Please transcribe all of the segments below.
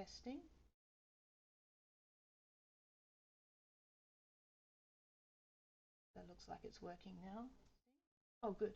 testing. That looks like it's working now. Oh, good.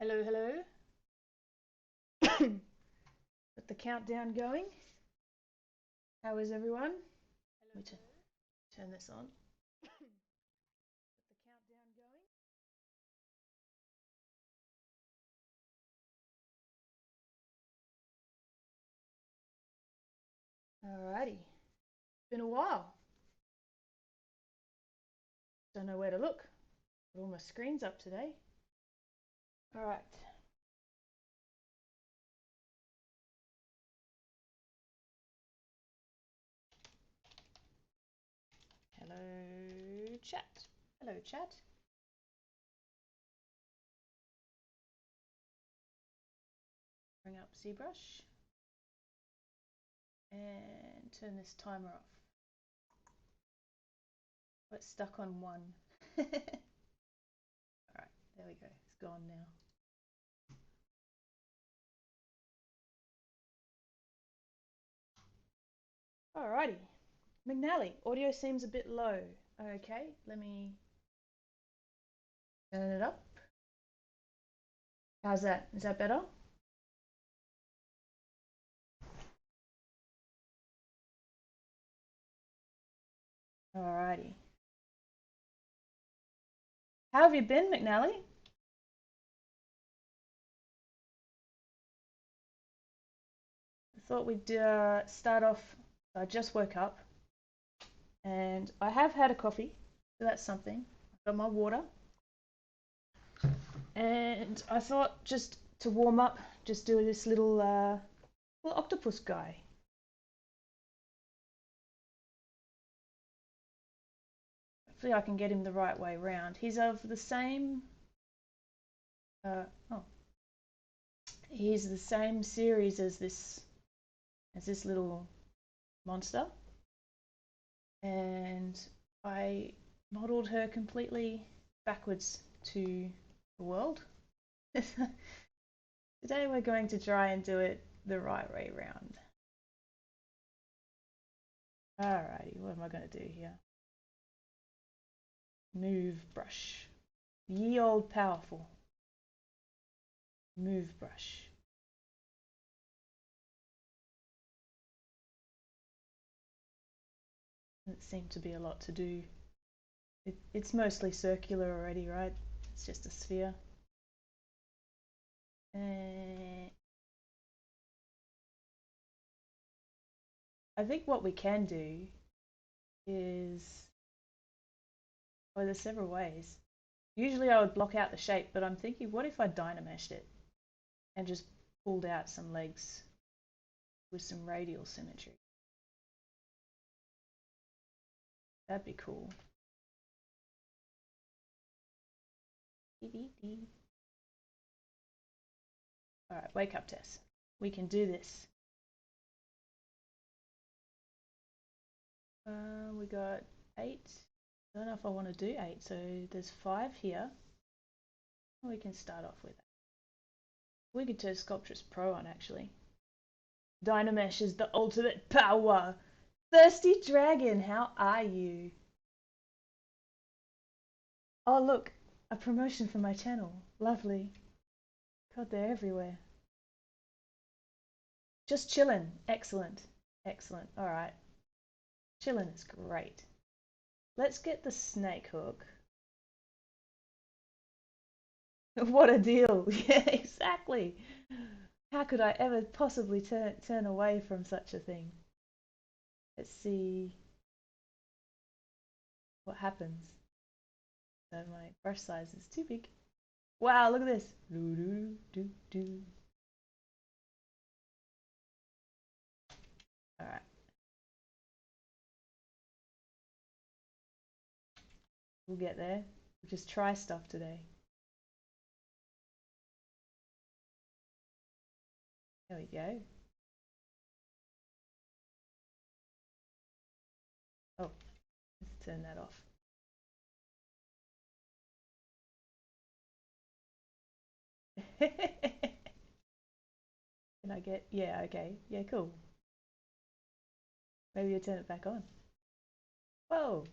Hello, hello. Got the countdown going. How is everyone? Let me turn this on. Got the countdown going. Alrighty. Been a while. Don't know where to look. Got all my screens up today. Alright. Hello, chat. Hello, chat. Bring up ZBrush and turn this timer off. It's stuck on 1. Alright, there we go. It's gone now. Alrighty. McNally, audio seems a bit low. Okay, let me turn it up. How's that? Is that better? Alrighty. How have you been, McNally? I thought we'd start off. I just woke up and I have had a coffee, so that's something. I've got my water. And I thought just to warm up, just do this little octopus guy. Hopefully I can get him the right way round. He's of the same Oh, he's the same series as this little monster, and I modeled her completely backwards to the world. Today we're going to try and do it the right way round. Alrighty, what am I going to do here? Move brush. Ye old powerful. Move brush. It seemed to be a lot to do. It's mostly circular already, right? It's just a sphere. I think what we can do is, well, there's several ways. Usually I would block out the shape, but I'm thinking, what if I dynameshed it and just pulled out some legs with some radial symmetry? That'd be cool. Alright, wake up, Tess. We can do this. We got 8. I don't know if I want to do 8, so there's 5 here. We can start off with that. We could turn Sculptress Pro on, actually. Dynamesh is the ultimate power! Thirsty Dragon, how are you? Oh look, a promotion for my channel. Lovely. God, they're everywhere. Just chillin'. Excellent. Excellent. Alright. Chillin' is great. Let's get the snake hook. What a deal. Yeah, exactly. How could I ever possibly turn away from such a thing? Let's see what happens. So my brush size is too big. Wow, look at this. Alright. We'll get there. We'll just try stuff today. There we go. Oh, let's turn that off. Can I get, yeah, okay, yeah, cool. Maybe you turn it back on. Whoa,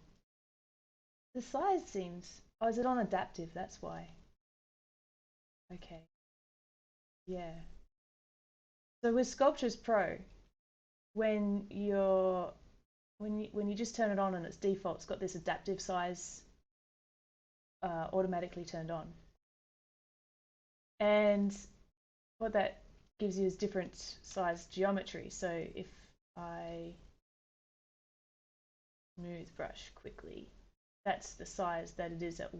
the size seems, oh, is it on adaptive? That's why. Okay, yeah. So with Sculptures Pro, when you just turn it on and its default, it's got this adaptive size automatically turned on. And what that gives you is different size geometry. So if I smooth brush quickly, that's the size that it is at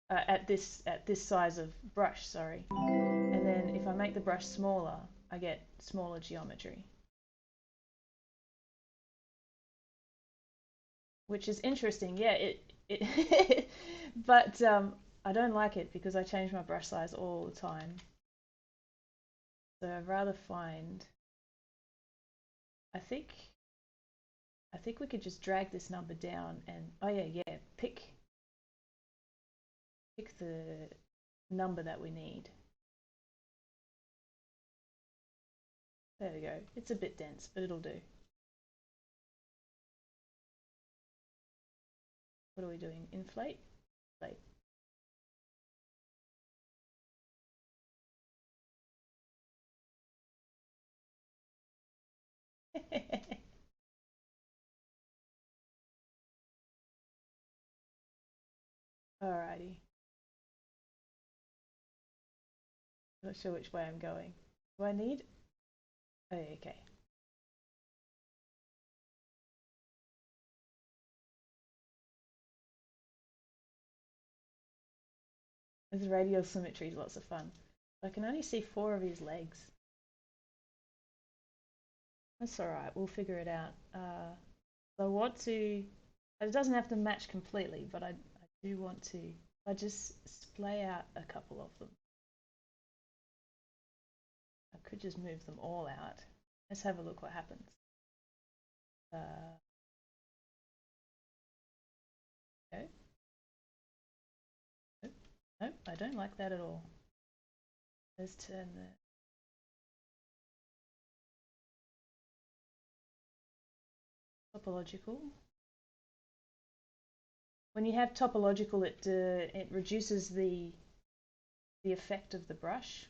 at this size of brush, sorry. And then if I make the brush smaller, I get smaller geometry, which is interesting. Yeah, it but I don't like it because I change my brush size all the time. So I'd rather find, I think we could just drag this number down and, oh yeah, pick the number that we need. There we go. It's a bit dense, but it'll do. What are we doing? Inflate? Inflate. Alrighty. Not sure which way I'm going. Do I need? Oh, okay. This radial symmetry is lots of fun. I can only see 4 of his legs. That's alright, we'll figure it out. I want to, it doesn't have to match completely, but I do want to I just splay out a couple of them. I could just move them all out. Let's have a look what happens. Okay. Nope, nope, I don't like that at all. Let's turn the topological. When you have topological, it reduces the effect of the brush.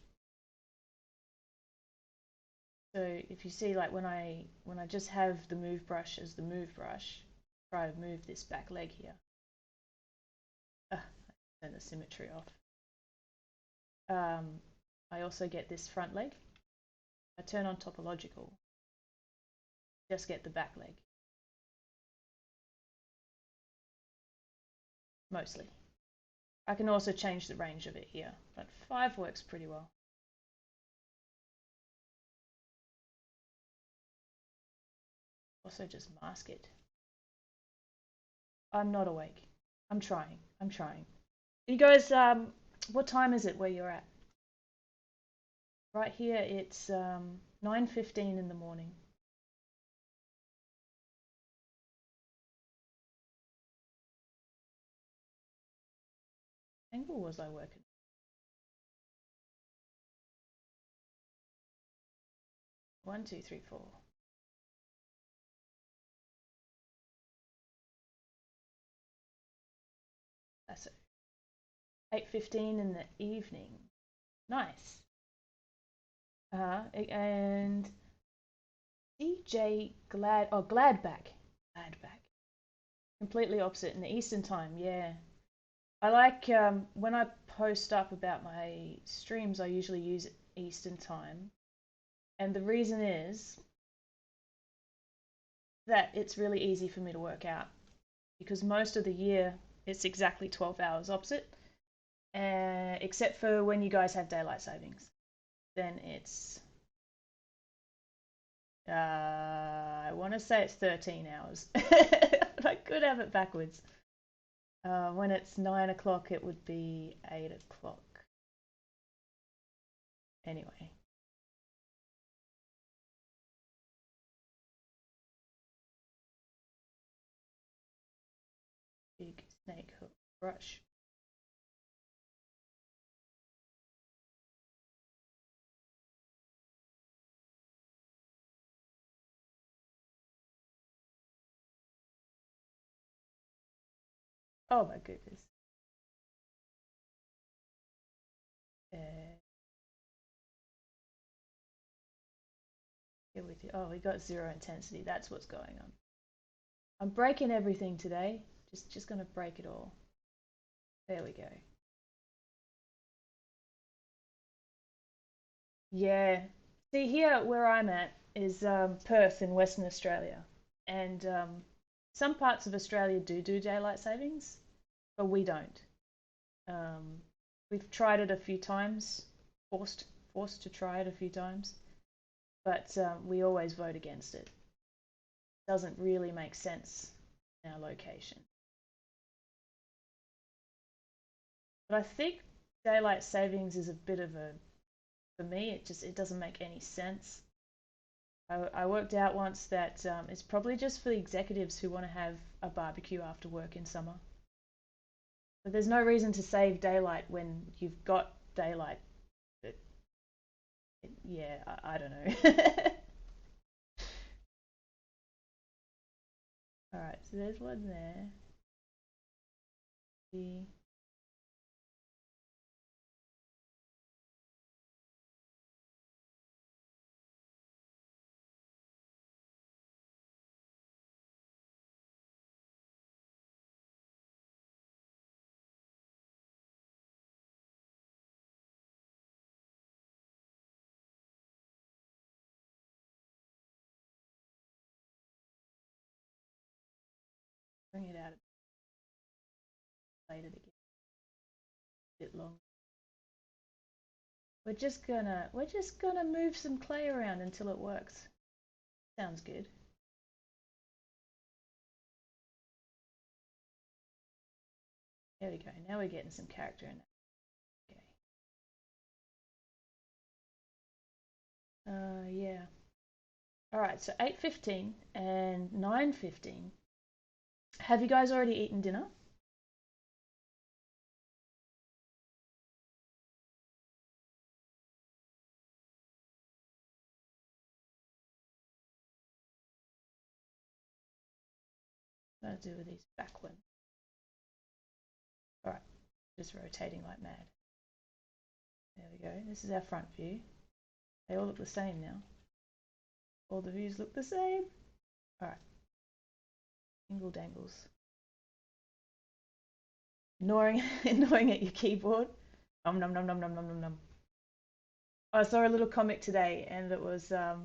So if you see, like when I just have the move brush as the move brush, try to move this back leg here. I turn the symmetry off. I also get this front leg. I turn on topological, just get the back leg. Mostly. I can also change the range of it here, but 5 works pretty well. Also just mask it. I'm not awake. I'm trying. I'm trying. You guys, what time is it where you're at? Right here, it's 9:15 in the morning. What angle was I working? 1, 2, 3, 4. That's it. 8:15 in the evening. Nice. And DJ Gladback. Completely opposite in the Eastern time, yeah. I like when I post up about my streams, I usually use Eastern time. And the reason is that it's really easy for me to work out because most of the year it's exactly 12 hours opposite, except for when you guys have daylight savings. Then it's, I want to say it's 13 hours, but I could have it backwards. When it's 9 o'clock, it would be 8 o'clock. Anyway. Big snake hook brush. Oh my goodness. Here with you. Oh, we got 0 intensity. That's what's going on. I'm breaking everything today. Just gonna break it all. There we go. Yeah. See, here where I'm at is Perth in Western Australia, and some parts of Australia do daylight savings, but we don't. Um, we've tried it a few times, forced to try it a few times, but we always vote against it. Doesn't really make sense in our location. But I think daylight savings is a bit of a, for me, it doesn't make any sense. I worked out once that it's probably just for the executives who want to have a barbecue after work in summer. But there's no reason to save daylight when you've got daylight. Yeah, I don't know. All right, so there's one there. The bring it out later again. A bit long. We're just gonna move some clay around until it works. Sounds good. There we go. Now we're getting some character in it. Okay. Yeah. All right. So 8:15 and 9:15. Have you guys already eaten dinner? What do I do with these back ones? All right. Just rotating like mad. There we go. This is our front view. They all look the same now. All the views look the same. All right. Dingle dangles. Gnawing, gnawing at your keyboard. Nom nom nom nom nom nom nom nom. I saw a little comic today, and it was a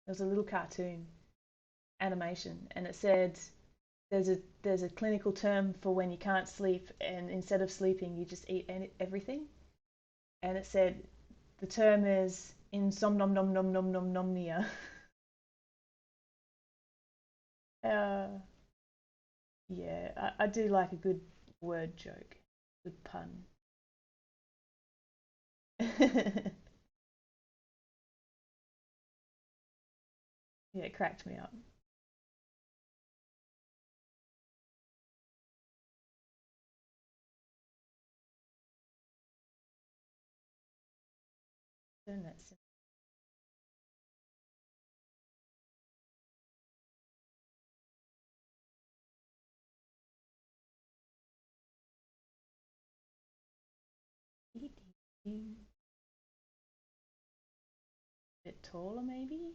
little cartoon animation, and it said there's a clinical term for when you can't sleep, and instead of sleeping, you just eat everything. And it said the term is insomnomnomnomnomnomnia. Uh, yeah, I do like a good word joke, good pun. Yeah, it cracked me up. Turn that a bit taller, maybe.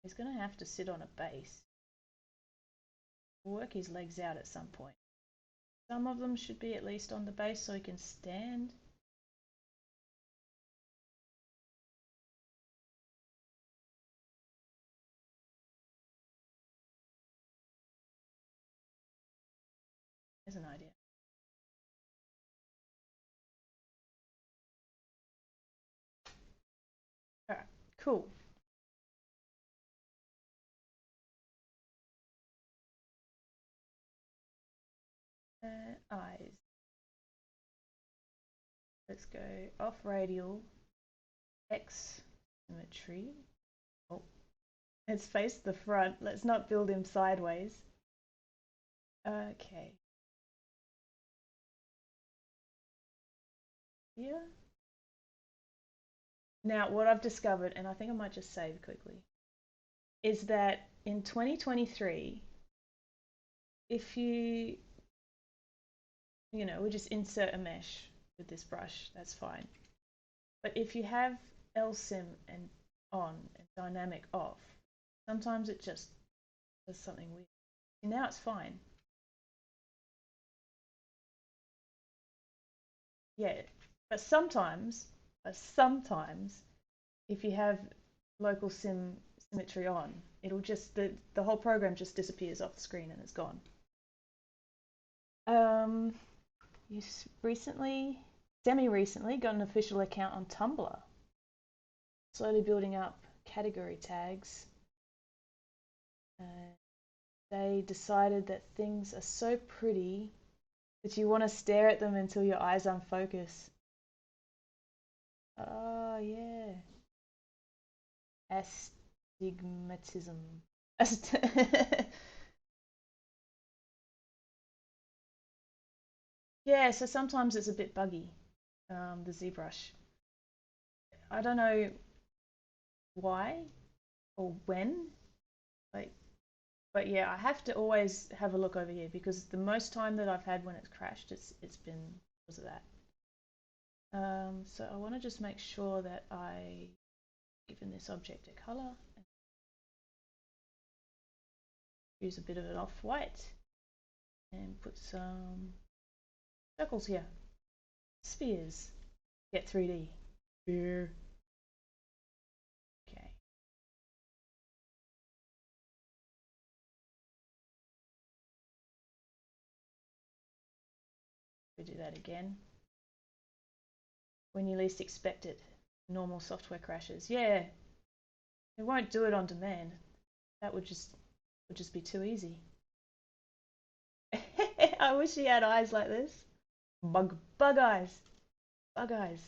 He's gonna have to sit on a base. Work his legs out at some point. Some of them should be at least on the base so he can stand. There's an idea. Alright, cool. Eyes. Let's go off radial, X symmetry. Oh, let's face the front. Let's not build him sideways. Okay. Yeah. Now, what I've discovered, and I think I might just save quickly, is that in 2023, if we just insert a mesh with this brush, that's fine. But if you have LSIM and on and dynamic off, sometimes it just does something weird. And now it's fine. Yeah, but sometimes, if you have local symmetry on, it'll just the whole program just disappears off the screen and it's gone. You semi-recently, got an official account on Tumblr. Slowly building up category tags. They decided that things are so pretty that you want to stare at them until your eyes unfocus. Oh, yeah. Astigmatism. Yeah, so sometimes it's a bit buggy, the ZBrush. I don't know why or when, like, but yeah, I have to always have a look over here because the most time that I've had when it's crashed, it's been because of that. So I want to just make sure that I given this object a color and use a bit of an off-white and put some circles here. Spheres. Get 3D. Sphere. Okay. We do that again. When you least expect it. Normal software crashes. Yeah. It won't do it on demand. That would just be too easy. I wish he had eyes like this. Bug eyes. Bug eyes.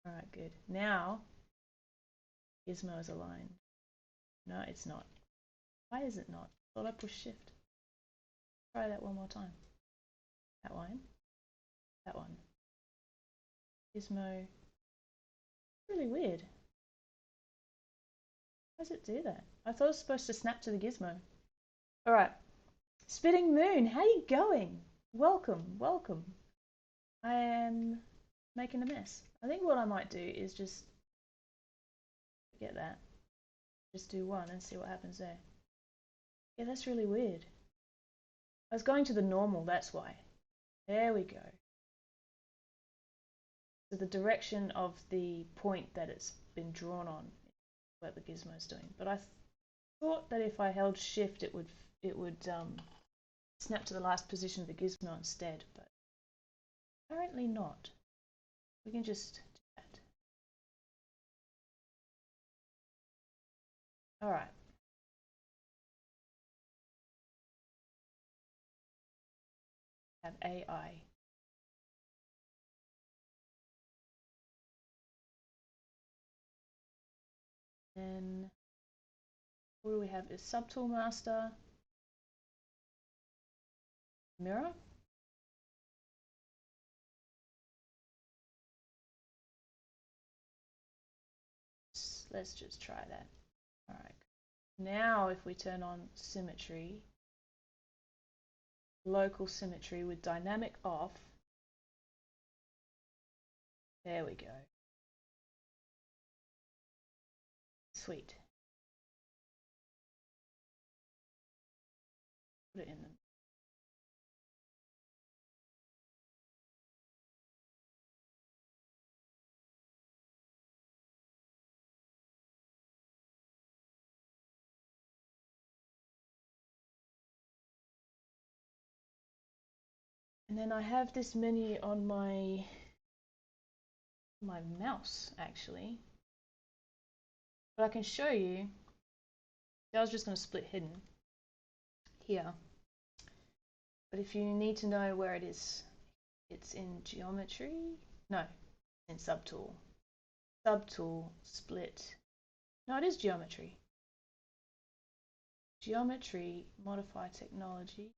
Alright, good. Now Gizmo is aligned. No, it's not. Why is it not? I thought I pushed shift. Try that one more time. That one. That one. Gizmo. Really weird. Why does it do that? I thought it was supposed to snap to the gizmo. Alright. Spitting Moon, how you going? Welcome, welcome. I am making a mess. I think what I might do is just forget that. Just do one and see what happens there. Yeah, that's really weird. I was going to the normal, that's why. There we go. So the direction of the point that it's been drawn on is what the gizmo's doing. But I thought that if I held shift it would snap to the last position of the gizmo instead, but apparently not. We can just do that. Alright. Have AI. Then what do we have? Is Subtool Master, Mirror. Let's just try that. Alright. Now if we turn on symmetry, local symmetry with dynamic off, there we go. Sweet. Put it in them. And then I have this menu on my mouse actually, but I can show you. I was just going to split hidden here, but if you need to know where it is, it's in geometry. No, in subtool. Subtool, split. No, it is geometry. Geometry, modify technology.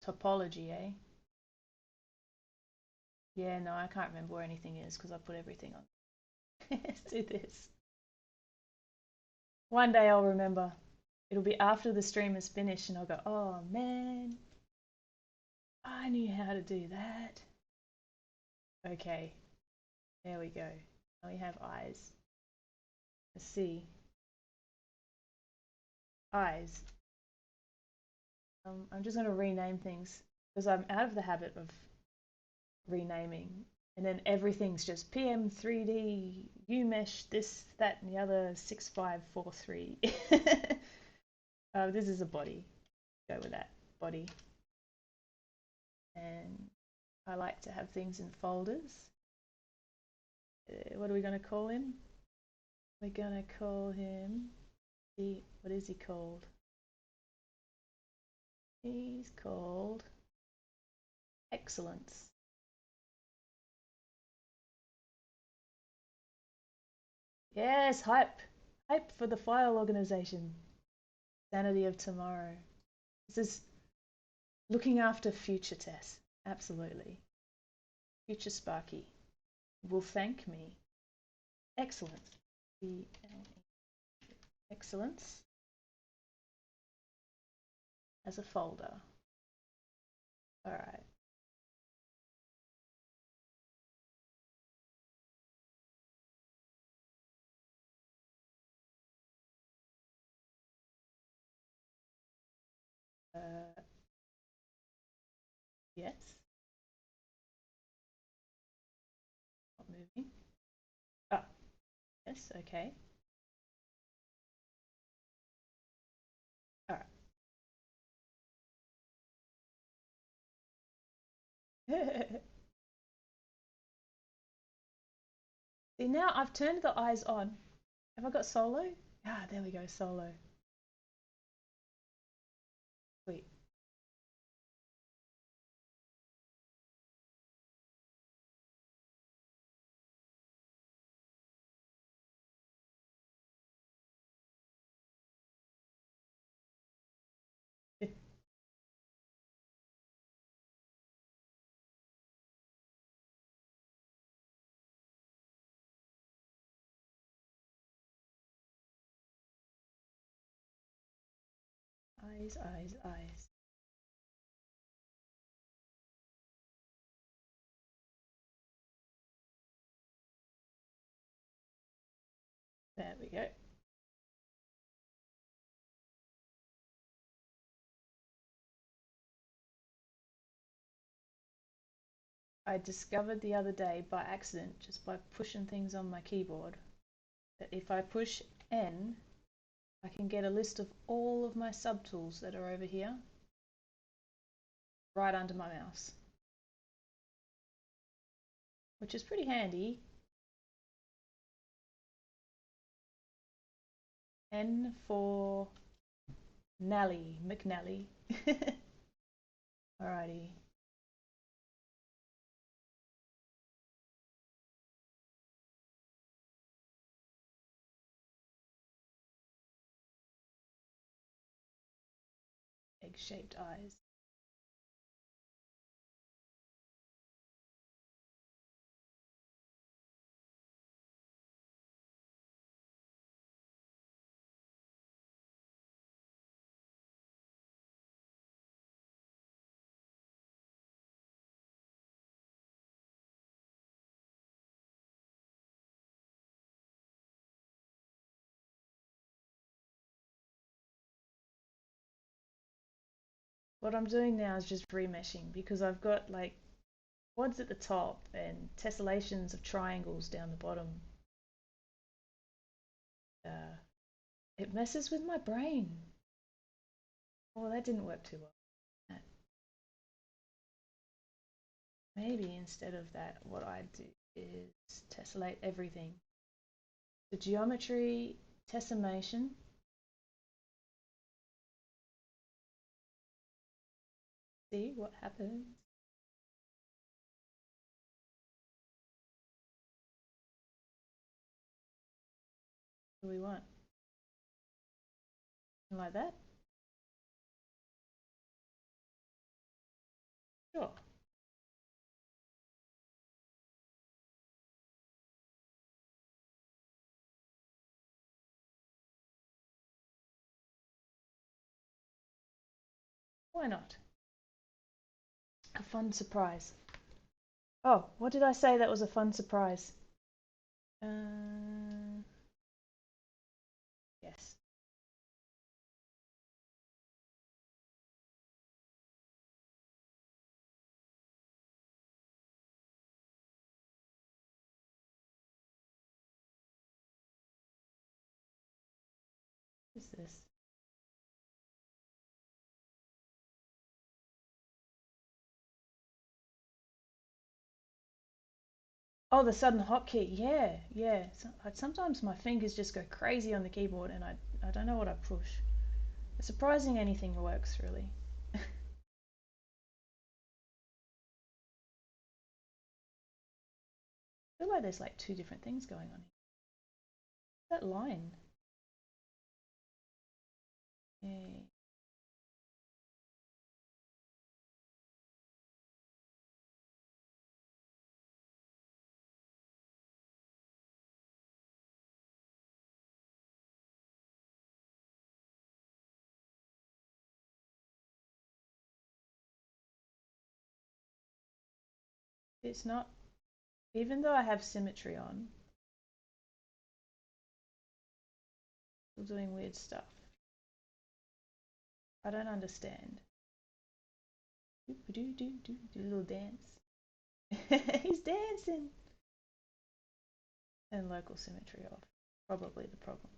Topology, eh? Yeah, no, I can't remember where anything is because I put everything on. Let's do this. One day I'll remember. It'll be after the stream is finished and I'll go, oh man, I knew how to do that. Okay, there we go. Now we have eyes. Let's see. Eyes. I'm just going to rename things because I'm out of the habit of renaming, and then everything's just PM3D, UMesh, this, that, and the other 6543. This is a body. Go with that body. And I like to have things in folders. What are we going to call him? We're going to call him. What is he called? He's called Excellence. Yes, hype. Hype for the file organization. Sanity of tomorrow. This is looking after future Tess. Absolutely. Future Sparky will thank me. Excellent. Excellence as a folder. All right. Yes. Not moving. Ah, yes, okay. All right. See, now I've turned the eyes on Have I got solo? Ah, there we go, solo. Sweet. Eyes, eyes, eyes. There we go. I discovered the other day by accident, just by pushing things on my keyboard, that if I push N, I can get a list of all of my subtools that are over here, right under my mouse, which is pretty handy. N for Nelly, McNally. Alrighty. Egg-shaped eyes. What I'm doing now is just remeshing because I've got like quads at the top and tessellations of triangles down the bottom. Uh, it messes with my brain. Oh, that didn't work too well. Maybe instead of that, what I do is tessellate everything. The geometry, tessimation. See what happens. What do we want? Like that? Sure. Why not? A fun surprise. Oh, what did I say that was a fun surprise? Yes. What is this? Oh, the sudden hotkey. Yeah, yeah. Sometimes my fingers just go crazy on the keyboard and I don't know what I push. It's surprising anything works, really. I feel like there's like two different things going on here. That line. Yeah. It's not, even though I have symmetry on, still doing weird stuff. I don't understand. Do a little dance. He's dancing. And local symmetry off. Probably the problem.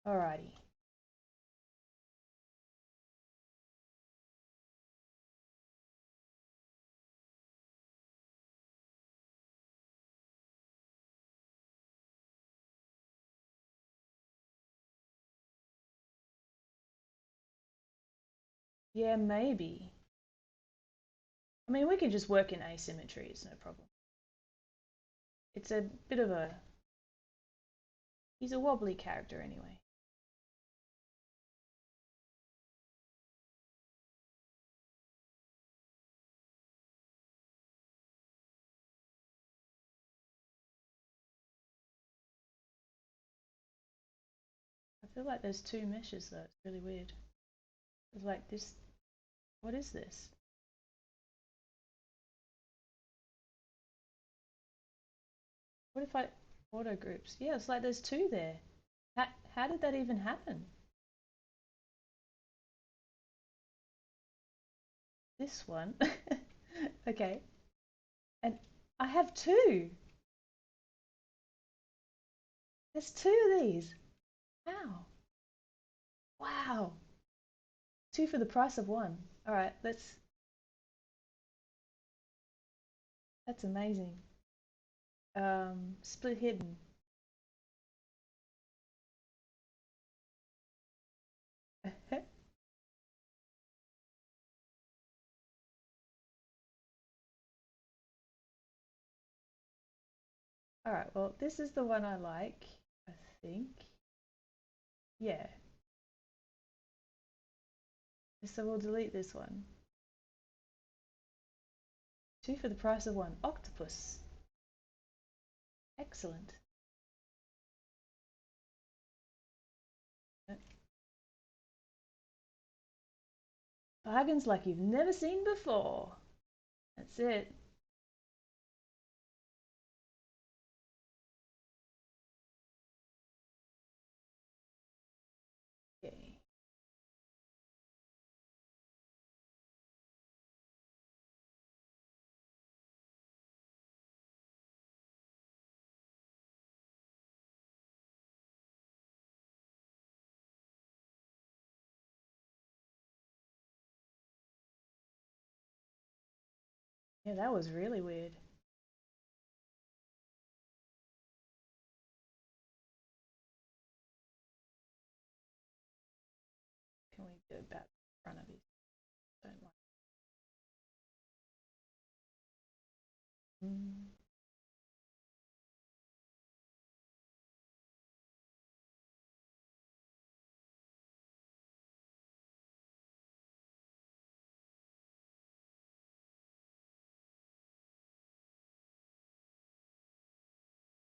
Alrighty. Yeah, maybe. I mean, we can just work in asymmetry, it's no problem. It's a bit of a... He's a wobbly character anyway. I feel like there's two meshes though, it's really weird. It's like this... What is this? What if I auto groups? Yeah, it's like there's two there. How did that even happen? This one. Okay. And I have two. There's two of these. How? Wow. Two for the price of one. All right, that's amazing. Split hidden. All right, well, this is the one I like, I think. Yeah. So we'll delete this one. Two for the price of one. Octopus. Excellent. Bargains like you've never seen before. That's it. Okay. Yeah, that was really weird. Can we go back in front of you? Don't like. Mm.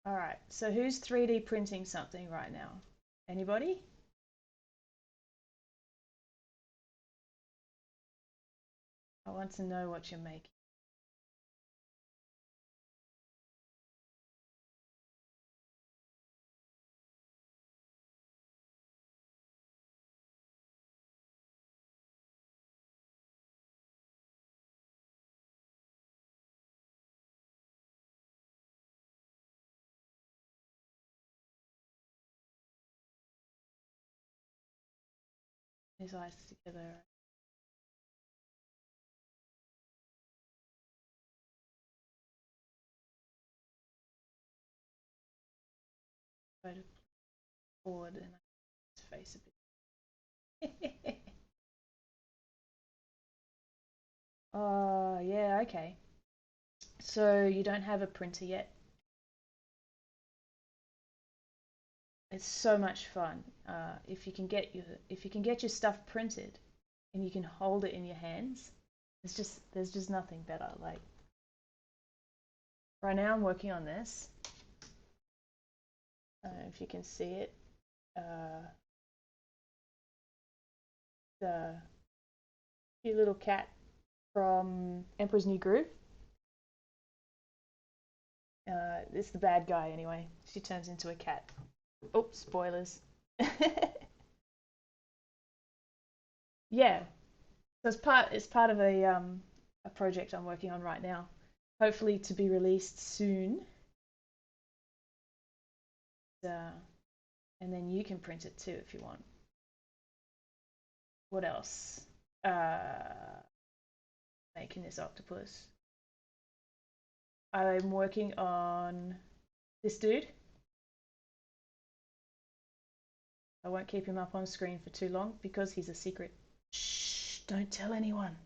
All right, so who's 3D printing something right now? Anybody? I want to know what you're making. His eyes together. Try to forward and his face a bit. Oh, yeah, okay. So you don't have a printer yet. It's so much fun. If you can get your stuff printed and you can hold it in your hands, there's just nothing better. Like right now I'm working on this. I don't know if you can see it. The cute little cat from Emperor's New Groove. It's the bad guy anyway. She turns into a cat. Oh, spoilers. Yeah, so it's part of a project I'm working on right now. Hopefully to be released soon. Uh, and then you can print it too if you want. What else? Making this octopus. I'm working on this dude. I won't keep him up on screen for too long because he's a secret. Shh. don't tell anyone.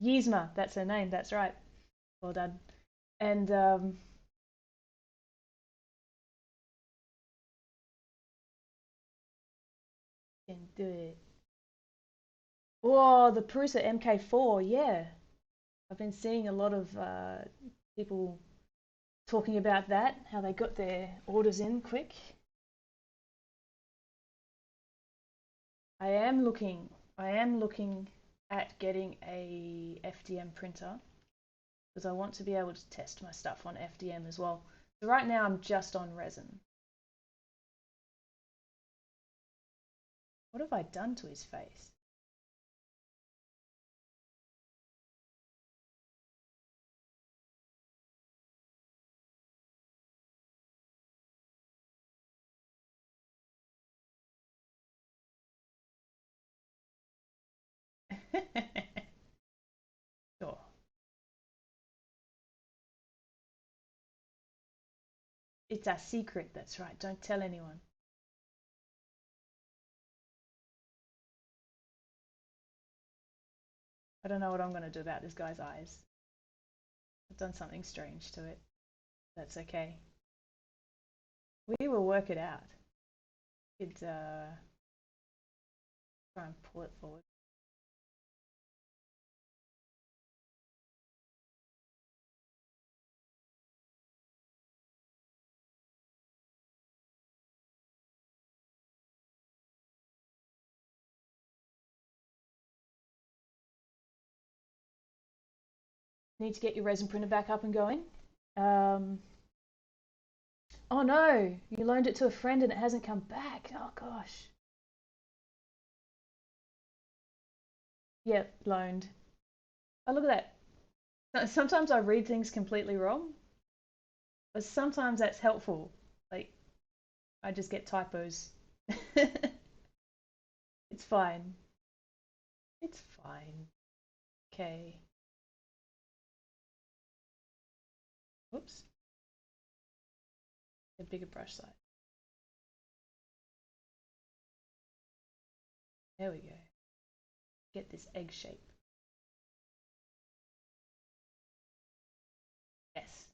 Yzma, that's her name, that's right. Well done. And can do it. Oh, the Prusa MK4, yeah. I've been seeing a lot of people talking about that, how they got their orders in quick. I am looking at getting a FDM printer because I want to be able to test my stuff on FDM as well. So right now I'm just on resin. What have I done to his face? Sure. It's a secret, that's right. Don't tell anyone. I don't know what I'm going to do about this guy's eyes. I've done something strange to it. That's okay. We will work it out. It's try and pull it forward. Need to get your resin printer back up and going. Um, oh no, you loaned it to a friend and it hasn't come back. Oh gosh. Yep, loaned. Oh, look at that. Sometimes I read things completely wrong, but sometimes that's helpful. Like, I just get typos. It's fine. It's fine. Okay. Whoops. A bigger brush size. There we go. Get this egg shape. Yes.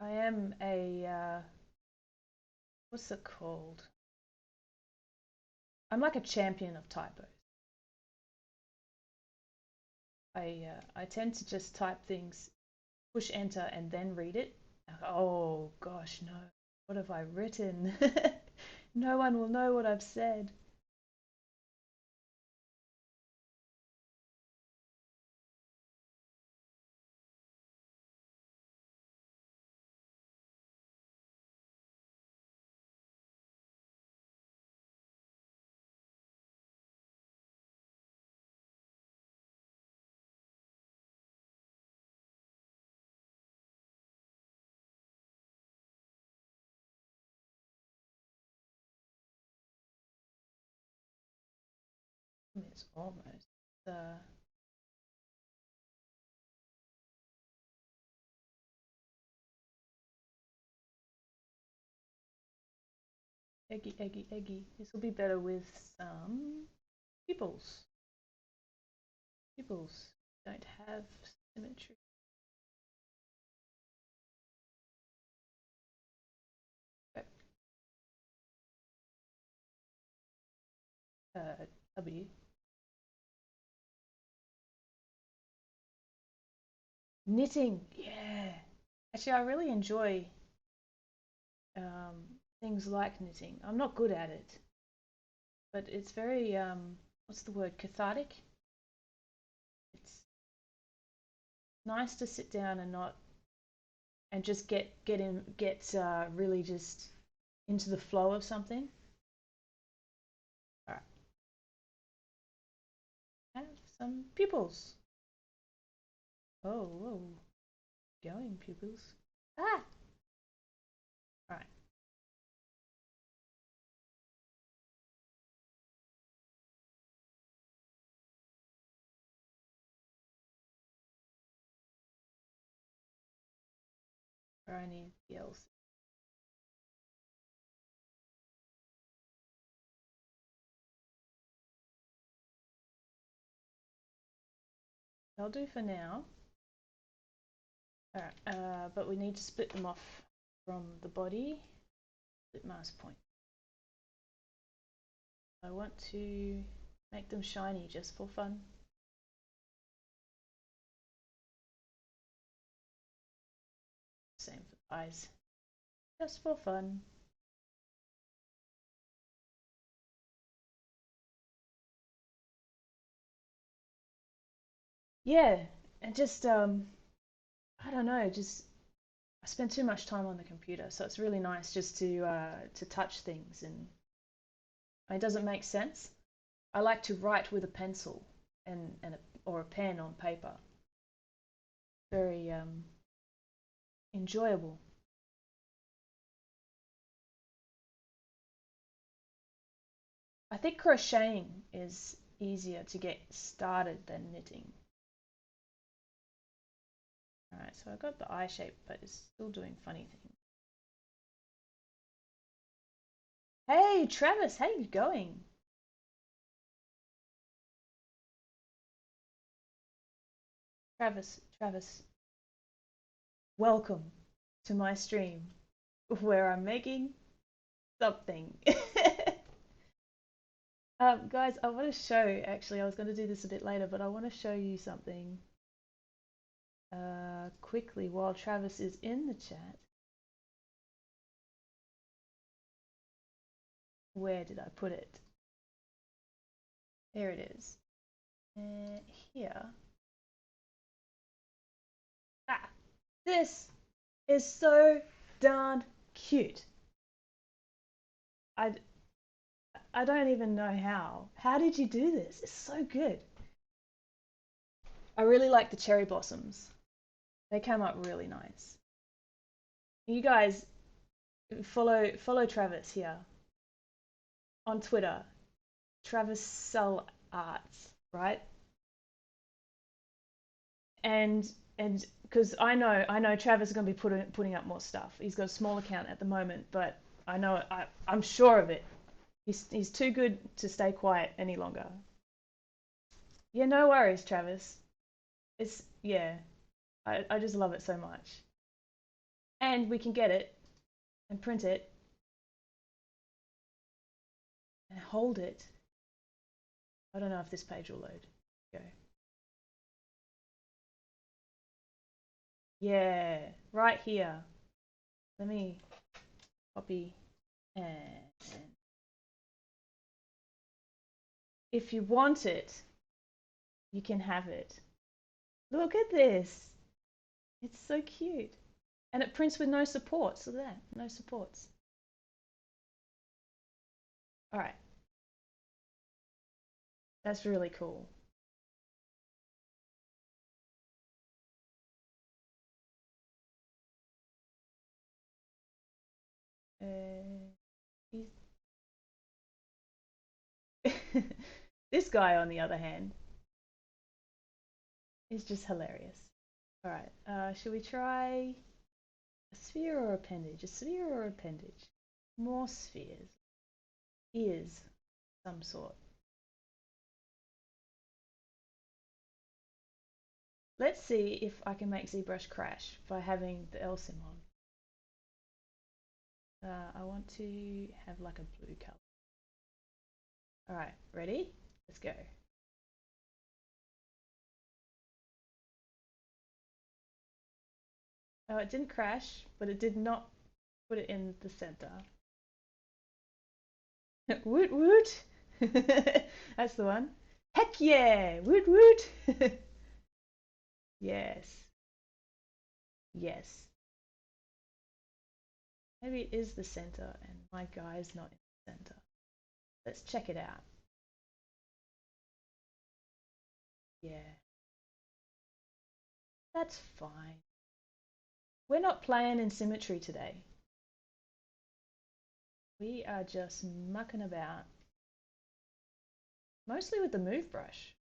I am a, what's it called? I'm like a champion of typos. I tend to just type things, push enter, and then read it. Oh gosh, no. What have I written? No one will know what I've said. It's almost. Uh, Eggy, eggy, eggy. This will be better with some pupils. Pupils don't have symmetry. W. Knitting, yeah. Actually, I really enjoy things like knitting. I'm not good at it, but it's very what's the word? Cathartic. It's nice to sit down and not and just get really just into the flow of something. All right, have some pupils. Oh, whoa, going pupils. Ah, all right. where I need the else. That'll do for now. Alright, but we need to split them off from the body. Split mask point. I want to make them shiny just for fun. Same for the eyes. Just for fun. Yeah, and just I don't know, just I spend too much time on the computer, so it's really nice just to touch things, and it doesn't make sense. I like to write with a pencil or a pen on paper. Very enjoyable. I think crocheting is easier to get started than knitting. Alright, so I got the eye shape, but it's still doing funny things. Hey, Travis, how you going? Travis, welcome to my stream where I'm making something. Guys, I want to show, actually, I was going to do this a bit later, but I want to show you something quickly while Travis is in the chat. Where did I put it? There it is. Here. Ah, this is so darn cute. I don't even know how. How did you do this? It's so good. I really like the cherry blossoms. They came up really nice. You guys follow Travis here on Twitter. Travis Sell Arts, right? And because I know Travis is going to be putting up more stuff. He's got a small account at the moment, but I'm sure of it. He's too good to stay quiet any longer. Yeah, no worries, Travis. It's yeah, I just love it so much. And we can get it and print it and hold it. I don't know if this page will load. Go. Yeah, right here. Let me copy and if you want it, you can have it. Look at this. It's so cute. And it prints with no supports. Look at that. No supports. All right. That's really cool. This guy, on the other hand, is just hilarious. All right. Should we try a sphere or appendage? A sphere or appendage? More spheres. Ears, some sort. Let's see if I can make ZBrush crash by having the L sim on. I want to have like a blue color. All right, ready? Let's go. Oh, it didn't crash, but it did not put it in the center. Woot woot! That's the one. Heck yeah! Woot woot! Yes. Yes. Maybe it is the center and my guy's not in the center. Let's check it out. Yeah. That's fine. We're not playing in symmetry today. We are just mucking about. Mostly with the move brush.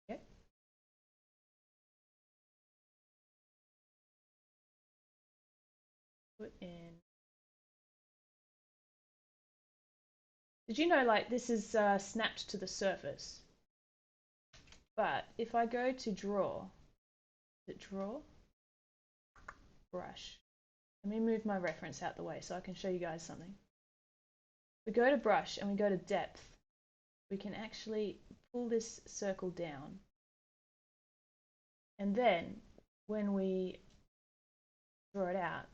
Yep. put in. Did you know, like, this is snapped to the surface? But if I go to draw, is it draw? Brush. Let me move my reference out the way so I can show you guys something. We go to brush and we go to depth. We can actually pull this circle down. And then when we draw it out,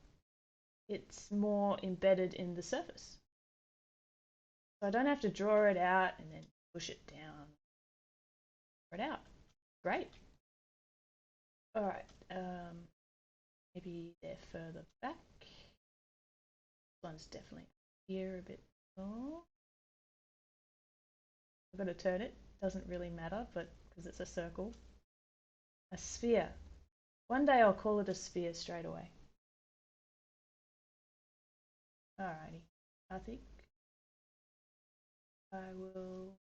it's more embedded in the surface. So I don't have to draw it out and then push it down. Draw it out. Great. All right. Maybe they're further back. This one's definitely here a bit more. I'm going to turn it. Doesn't really matter, but because it's a circle. A sphere. One day I'll call it a sphere straight away. Alrighty. I think I will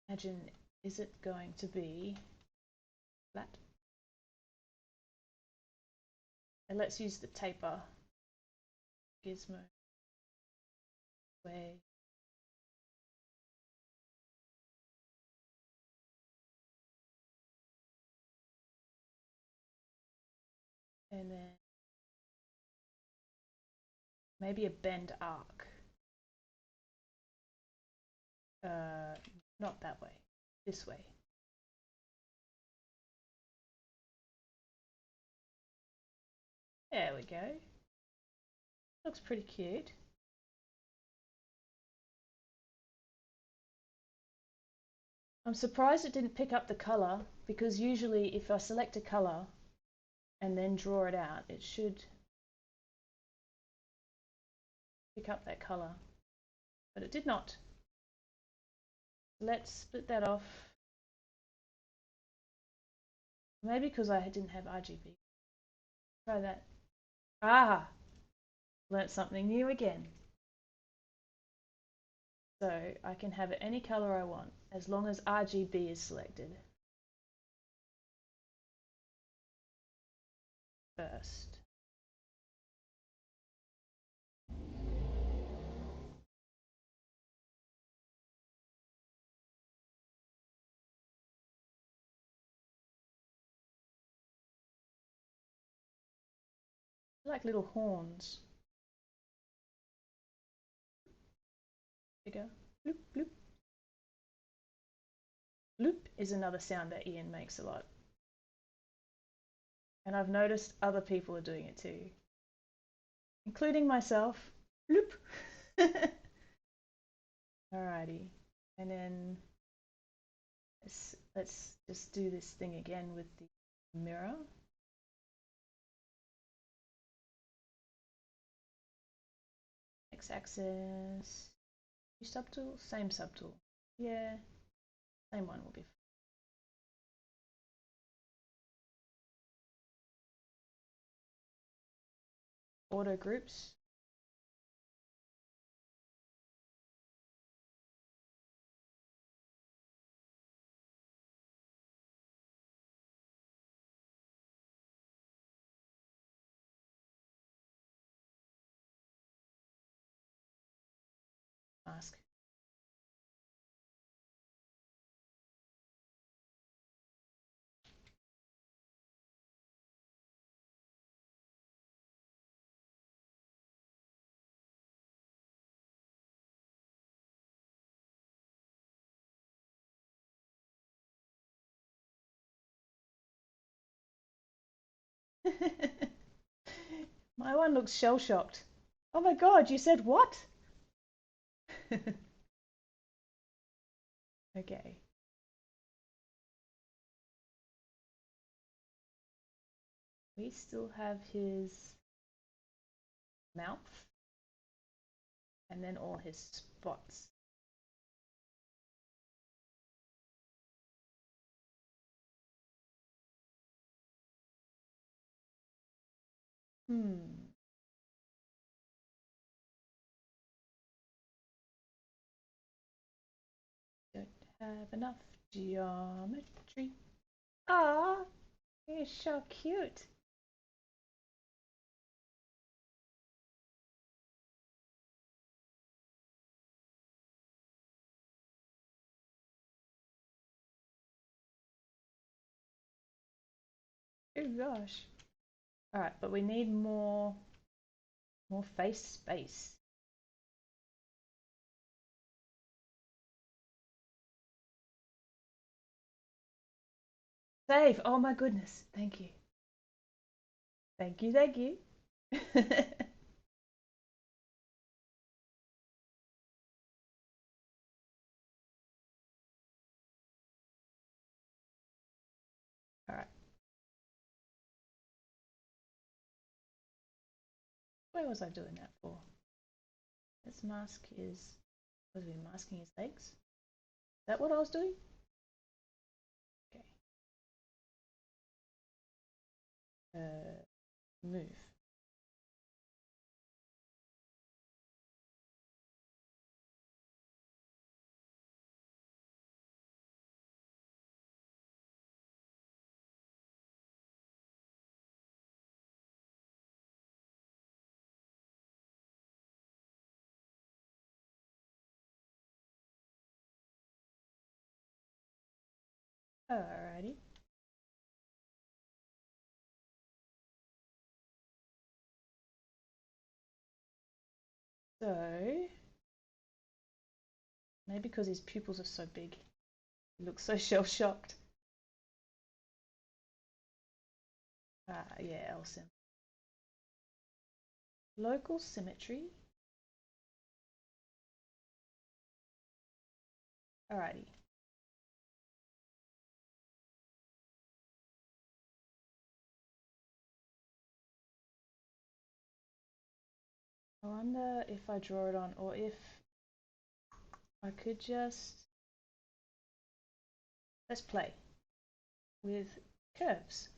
imagine, is it going to be flat? And let's use the taper gizmo way. And then maybe a bend arc. Not that way, this way. There we go. Looks pretty cute. I'm surprised it didn't pick up the color, because usually if I select a color and then draw it out, it should pick up that color, but it did not. Let's split that off. Maybe because I didn't have RGB. Try that. Ah! Learnt something new again. So I can have it any color I want, as long as RGB is selected first. Like little horns. Bigger. Bloop, bloop. Bloop is another sound that Ian makes a lot. And I've noticed other people are doing it too, including myself. Bloop. Alrighty. And then let's just do this thing again with the mirror. X-axis. New subtool? Same subtool. Yeah, same one will be. Auto groups. Mask. My one looks shell-shocked. Oh my god, you said what? Okay. We still have his mouth and then all his spots. Hmm. Don't have enough geometry. Ah, he's so cute. Oh gosh. All right, but we need more face space. Save. Oh my goodness. Thank you. Thank you. Thank you. All right. Where was I doing that for? Let's mask his. Was we masking his legs? Is that what I was doing? Okay. Move. Alrighty. So maybe because his pupils are so big, he looks so shell shocked. Ah, yeah, Elson. Local symmetry. Alrighty. I wonder if I draw it on, or if I could just let's play with curves.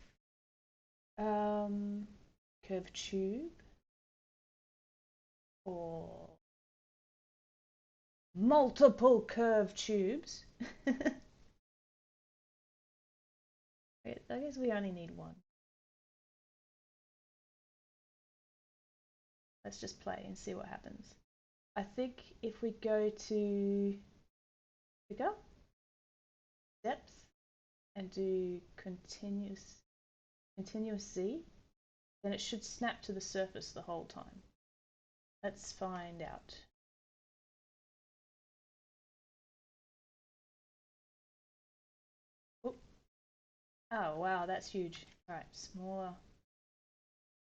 Curve tube or multiple curve tubes. I guess we only need one. Let's just play and see what happens. I think if we go to figure, depth, and do continuous Z, then it should snap to the surface the whole time. Let's find out. Oop. Oh wow, that's huge. All right, smaller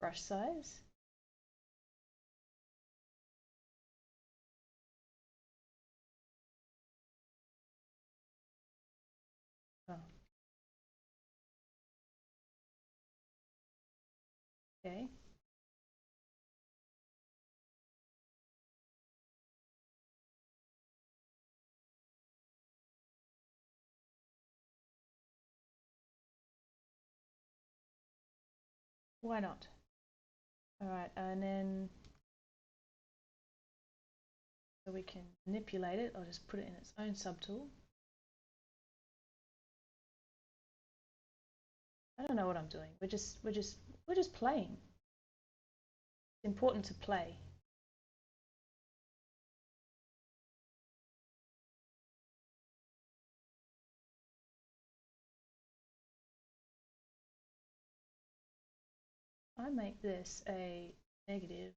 brush size. Oh, okay. Why not? All right, and then so we can manipulate it. I'll just put it in its own subtool. I don't know what I'm doing. We're just playing. It's important to play. I make this a negative.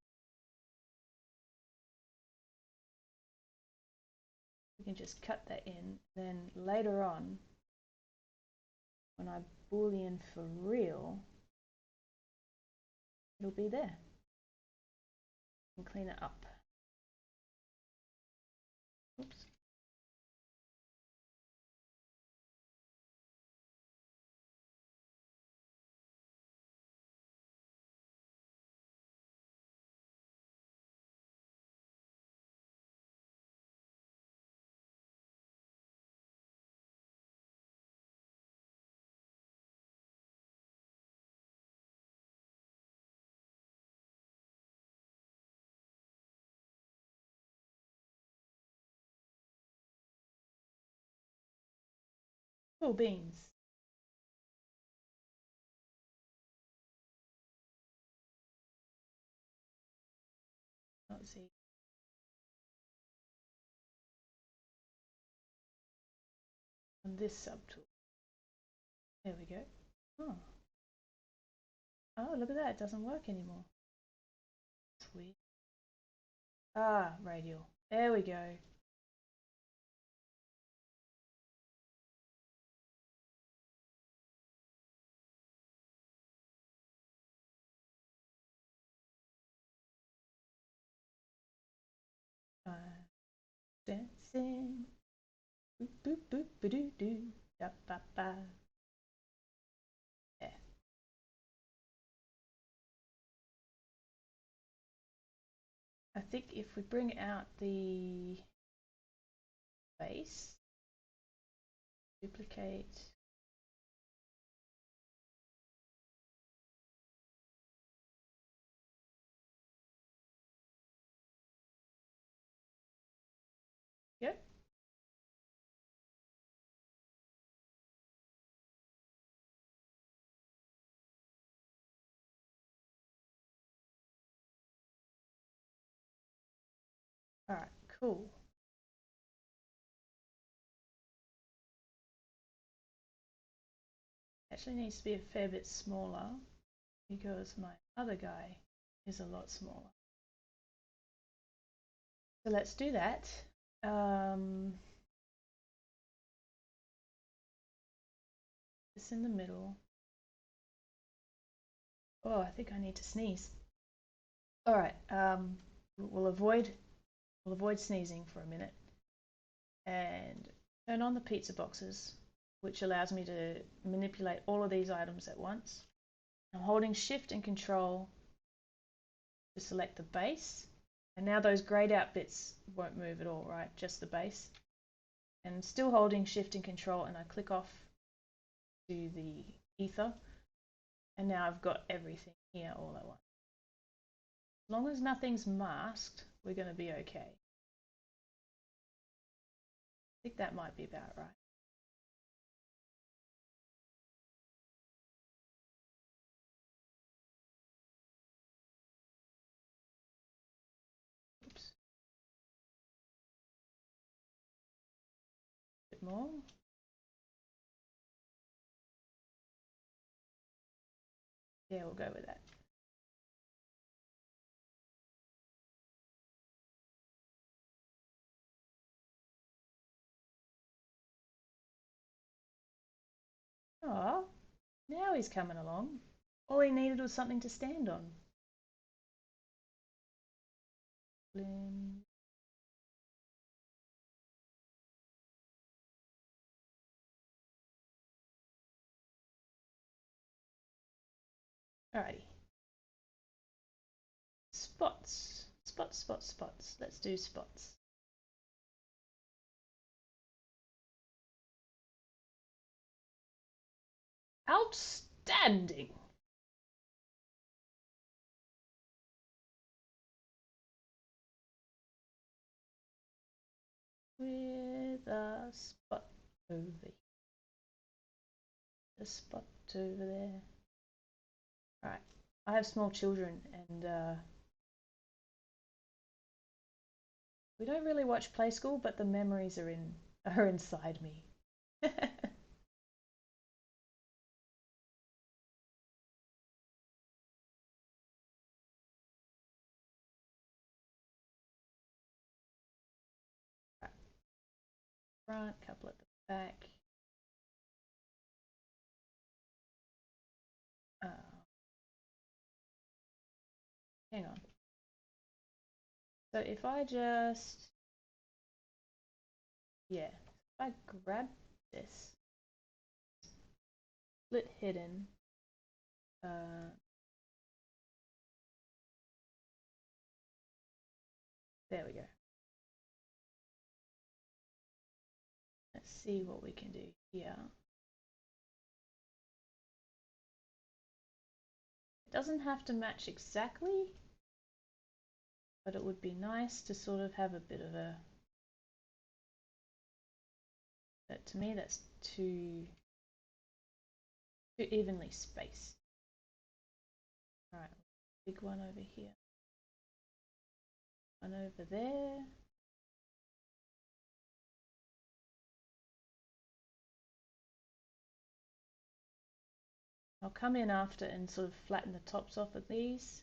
We can just cut that in. Then later on, when I boolean for real, it'll be there. And clean it up. Oops. Cool beans. Let's see. On this subtool. There we go. Oh. Oh, look at that, it doesn't work anymore. It's weird. Ah, radial. There we go. Dancing. Boop boop boop ba doo doo. Da ba ba. Yeah. I think if we bring out the base, duplicate. Yep. All right, cool. Actually needs to be a fair bit smaller because my other guy is a lot smaller. So let's do that. This in the middle. Oh, I think I need to sneeze. All right, we'll avoid sneezing for a minute and turn on the pizza boxes, which allows me to manipulate all of these items at once. I'm holding Shift and Control to select the base, and now those grayed out bits won't move at all, right? Just the base. And still holding Shift and Control, and I click off to the ether, and now I've got everything here all at once. As long as nothing's masked, we're going to be okay. I think that might be about right. Oops. A bit more. Yeah, we'll go with that. Oh, now he's coming along. All he needed was something to stand on. Bloom. Alrighty. Spots. Spots, spots, spots. Let's do spots. Outstanding. With a spot over here. A spot over there. Right. I have small children and we don't really watch Play School, but the memories are inside me. Front, couple at the back. Uh, hang on. So if I just, yeah, if I grab this, split hidden, there we go. Let's see what we can do here. It doesn't have to match exactly, but it would be nice to sort of have a bit of a, but to me that's too evenly spaced. All right, big one over here, one over there. I'll come in after and sort of flatten the tops off of these.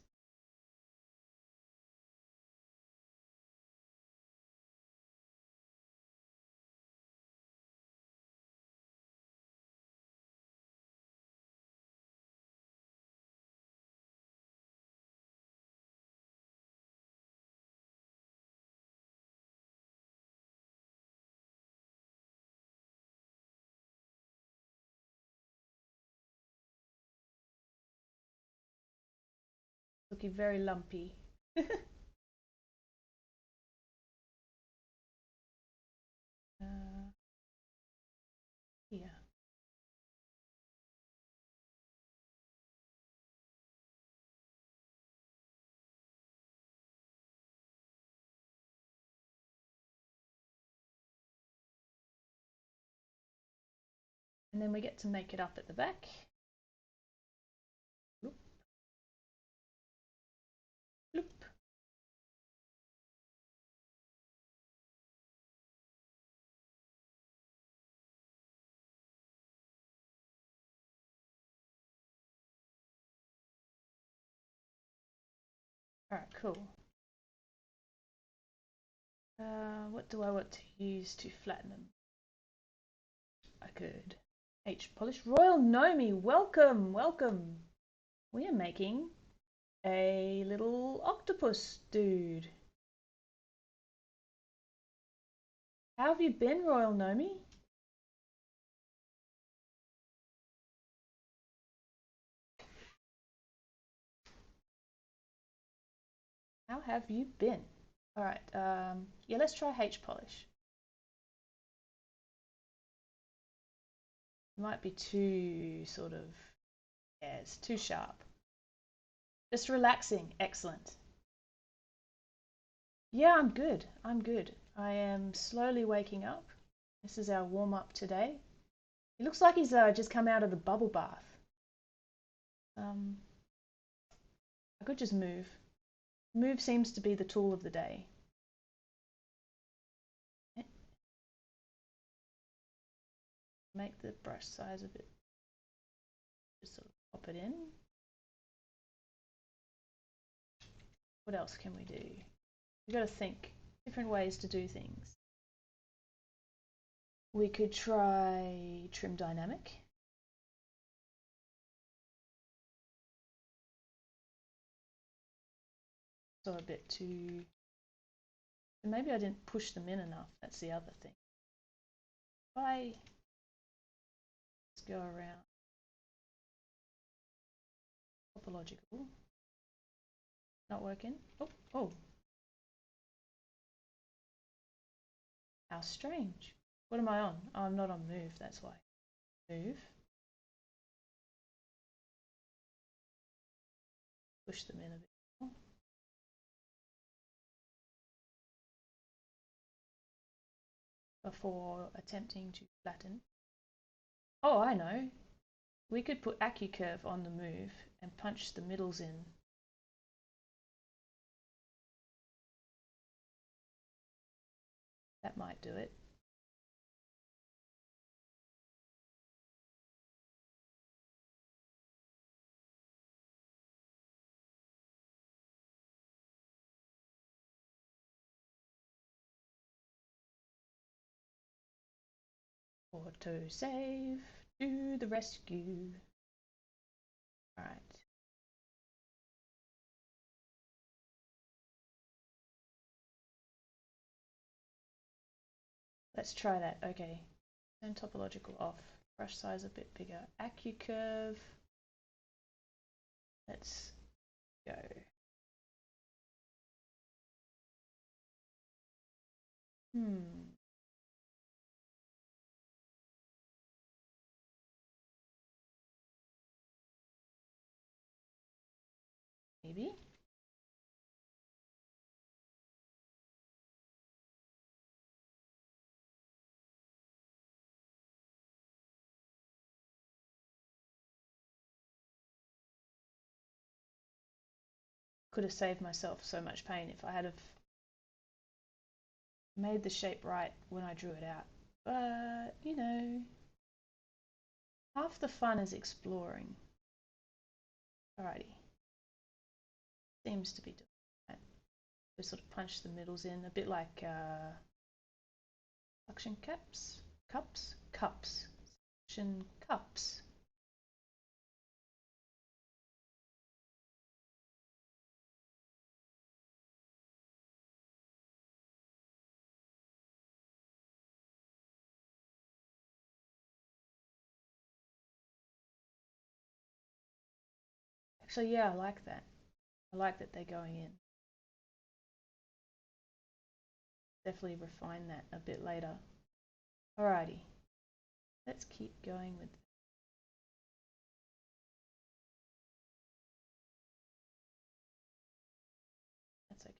Looking very lumpy. Here. And then we get to make it up at the back. Loop, loop. Alright, cool. What do I want to use to flatten them? I could H polish. Royal Nomi, welcome, welcome. We are making a little octopus dude. How have you been, Royal Nomi? How have you been? Alright, yeah, let's try H polish. Might be too sort of, yeah, it's too sharp. Just relaxing, excellent. Yeah, I'm good. I'm good. I am slowly waking up. This is our warm up today. It looks like he's just come out of the bubble bath. I could just move. Move seems to be the tool of the day. Make the brush size a bit. Just sort of pop it in. What else can we do? We've got to think different ways to do things. We could try trim dynamic. So a bit too, maybe I didn't push them in enough. That's the other thing. Let's go around topological. Not working. Oh, how strange. What am I on? Oh, I'm not on move, that's why. Move. Push them in a bit more. Before attempting to flatten. Oh, I know. We could put AccuCurve on the move and punch the middles in. That might do it. Auto save, to the rescue. Alright. Let's try that. Okay. Turn topological off. Brush size a bit bigger. AccuCurve. Let's go. Maybe. Could have saved myself so much pain if I had have made the shape right when I drew it out. But, you know, half the fun is exploring. Alrighty, seems to be doing that. Just sort of punch the middles in, a bit like suction suction cups. Actually, yeah, I like that. I like that they're going in. Definitely refine that a bit later. Alrighty, let's keep going with that's okay.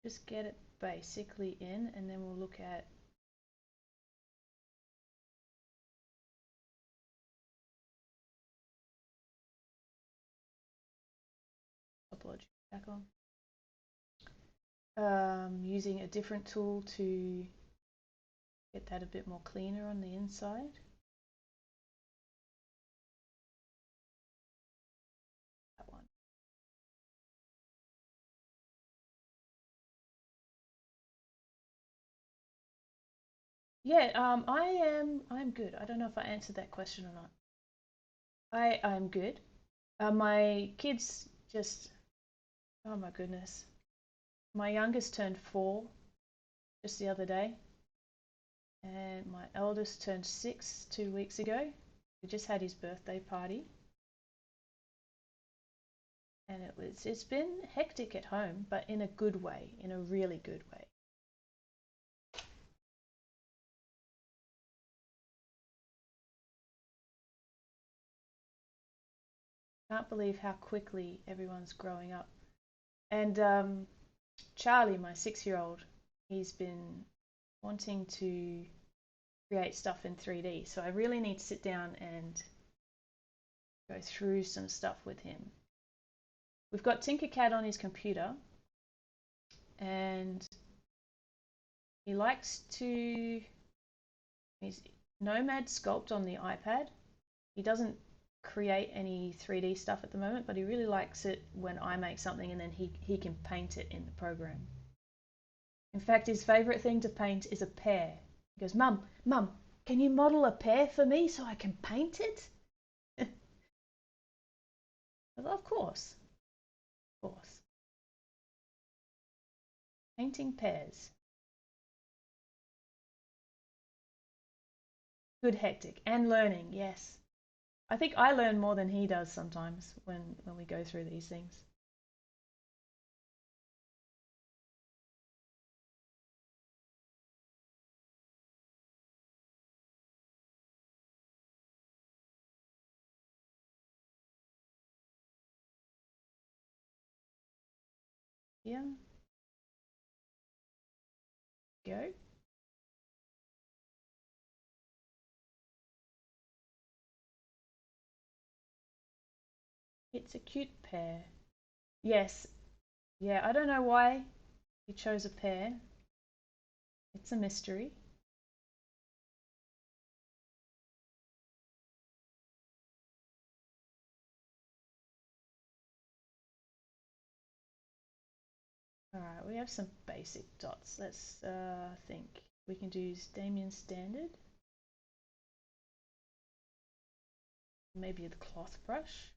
Just get it basically in, and then we'll look at topology back on. Using a different tool to get that a bit more cleaner on the inside. That one. Yeah, I'm good. I don't know if I answered that question or not. I'm good. My kids just, oh my goodness. My youngest turned 4 just the other day, and my eldest turned 6 2 weeks ago. We just had his birthday party, and it's been hectic at home, but in a good way, in a really good way. Can't believe how quickly everyone's growing up. And Charlie, my 6-year-old, he's been wanting to create stuff in 3D. So I really need to sit down and go through some stuff with him. We've got Tinkercad on his computer, and he likes to he's Nomad Sculpt on the iPad. He doesn't create any 3D stuff at the moment, but he really likes it when I make something and then he can paint it in the program. In fact, his favourite thing to paint is a pear. He goes, Mum, can you model a pear for me so I can paint it? Of course, of course. Painting pears. Good hectic. And learning, yes. I think I learn more than he does sometimes when we go through these things. Yeah, go. It's a cute pear. Yes, yeah, I don't know why he chose a pear. It's a mystery. Alright, we have some basic dots. Let's think. We can do Damien Standard. Maybe the cloth brush.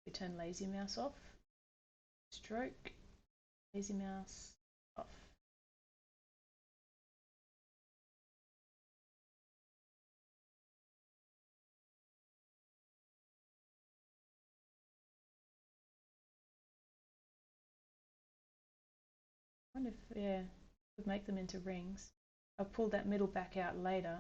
We turn lazy mouse off. Stroke. Lazy mouse off. I wonder if, yeah, could make them into rings. I'll pull that middle back out later.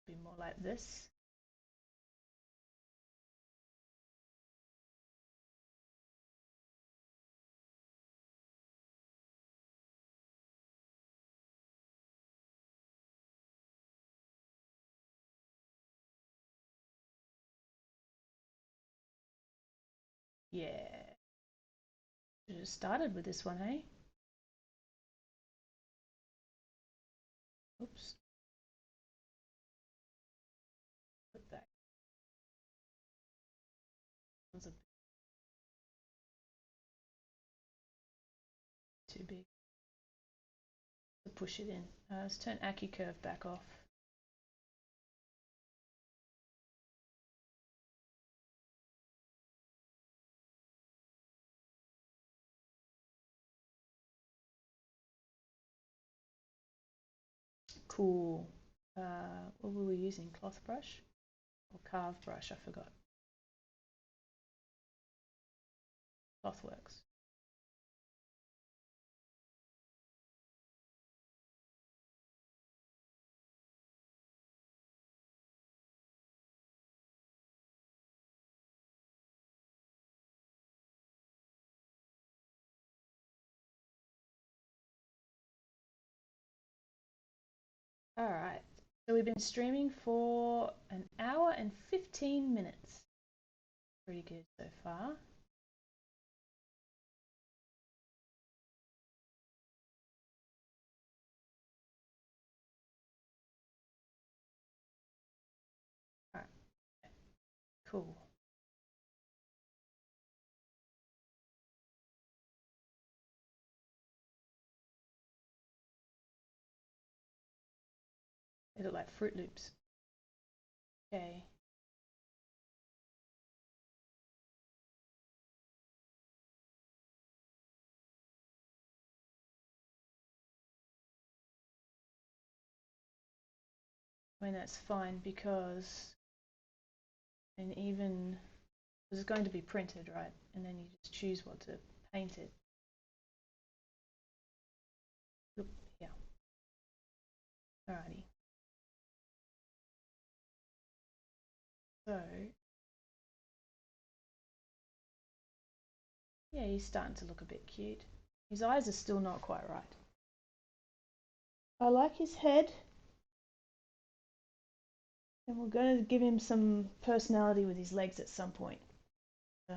Be more like this. Yeah. Should have started with this one, hey? Oops. Put that. Was a bit too big to push it in. Let's turn AccuCurve back off. Cool. What were we using? Cloth brush or carve brush? I forgot. Cloth works. All right. So we've been streaming for an hour and 15 minutes. Pretty good so far. All right. Cool. They look like Fruit Loops. Okay. I mean, that's fine because, and even, because it's going to be printed, right? And then you just choose what to paint it. Look, yeah. Alrighty. So, yeah, he's starting to look a bit cute. His eyes are still not quite right. I like his head. And we're going to give him some personality with his legs at some point. I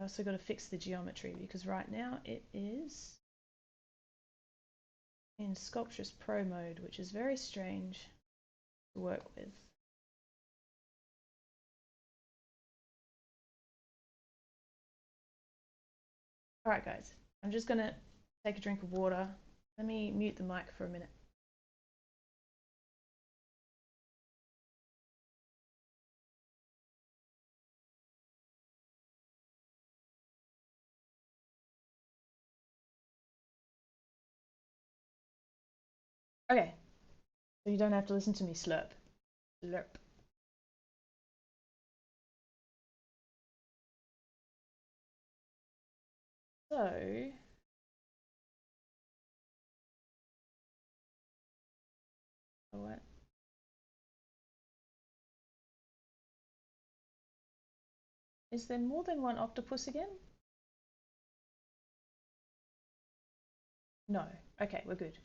also got to fix the geometry because right now it is in Sculptress Pro mode, which is very strange to work with. Alright guys, I'm just going to take a drink of water. Let me mute the mic for a minute. Okay, so you don't have to listen to me slurp. Slurp. So, what? Is there more than one octopus again? No. Okay, we're good.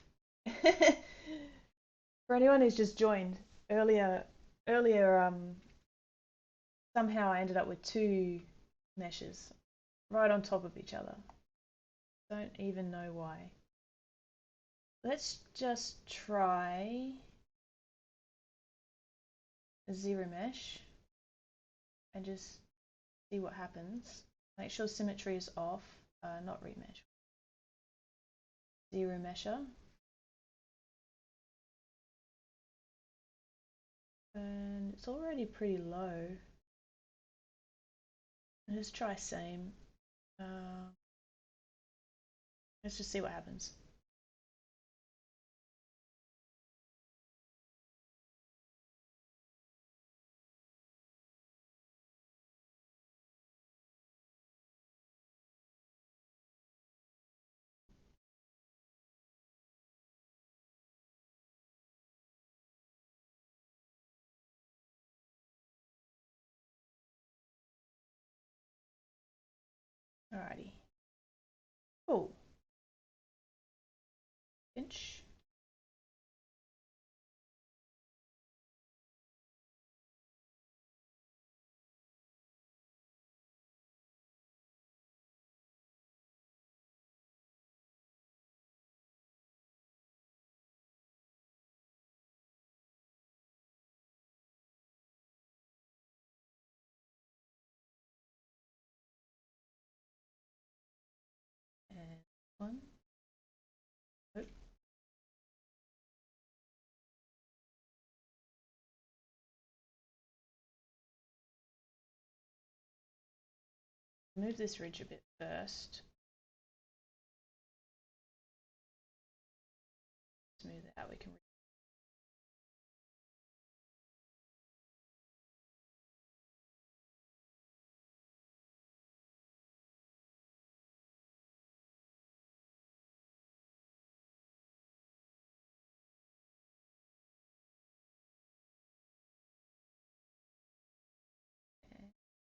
For anyone who's just joined, earlier, somehow I ended up with two meshes right on top of each other. Don't even know why. Let's just try a zero mesh and just see what happens. Make sure symmetry is off, not remesh. Zero mesher. And it's already pretty low. Let's try same. Let's just see what happens. Alrighty. Cool. Pinch. Move this ridge a bit first. Smooth it out. We can.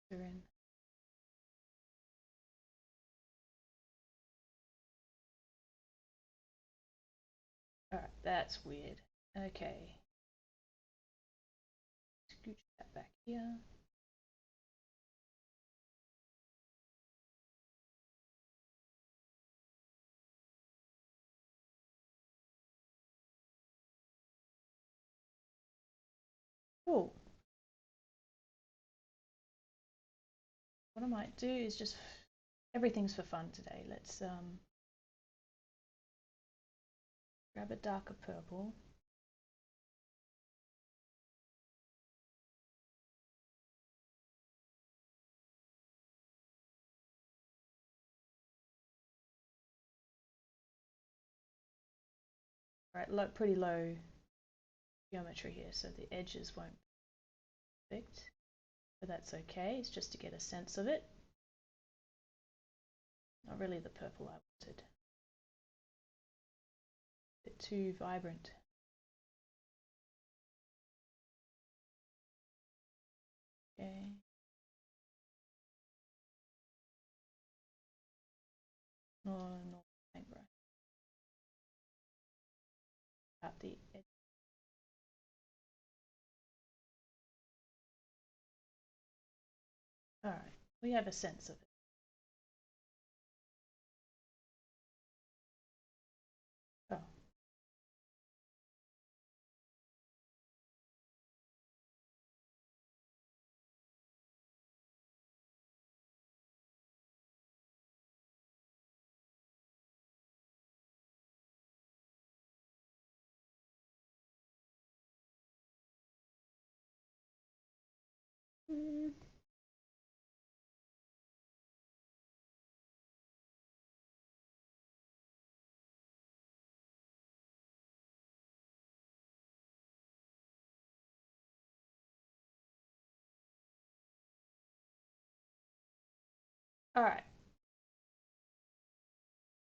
We're in. Alright, that's weird. Okay. Scooch that back here. Cool. What I might do is just everything's for fun today. Let's grab a darker purple. Right, pretty low geometry here, so the edges won't be perfect, but that's okay. It's just to get a sense of it. Not really the purple I wanted. A bit too vibrant. Okay. Oh, no, paintbrush. Out the edge. All right, we have a sense of it. Oh. Mm. All right.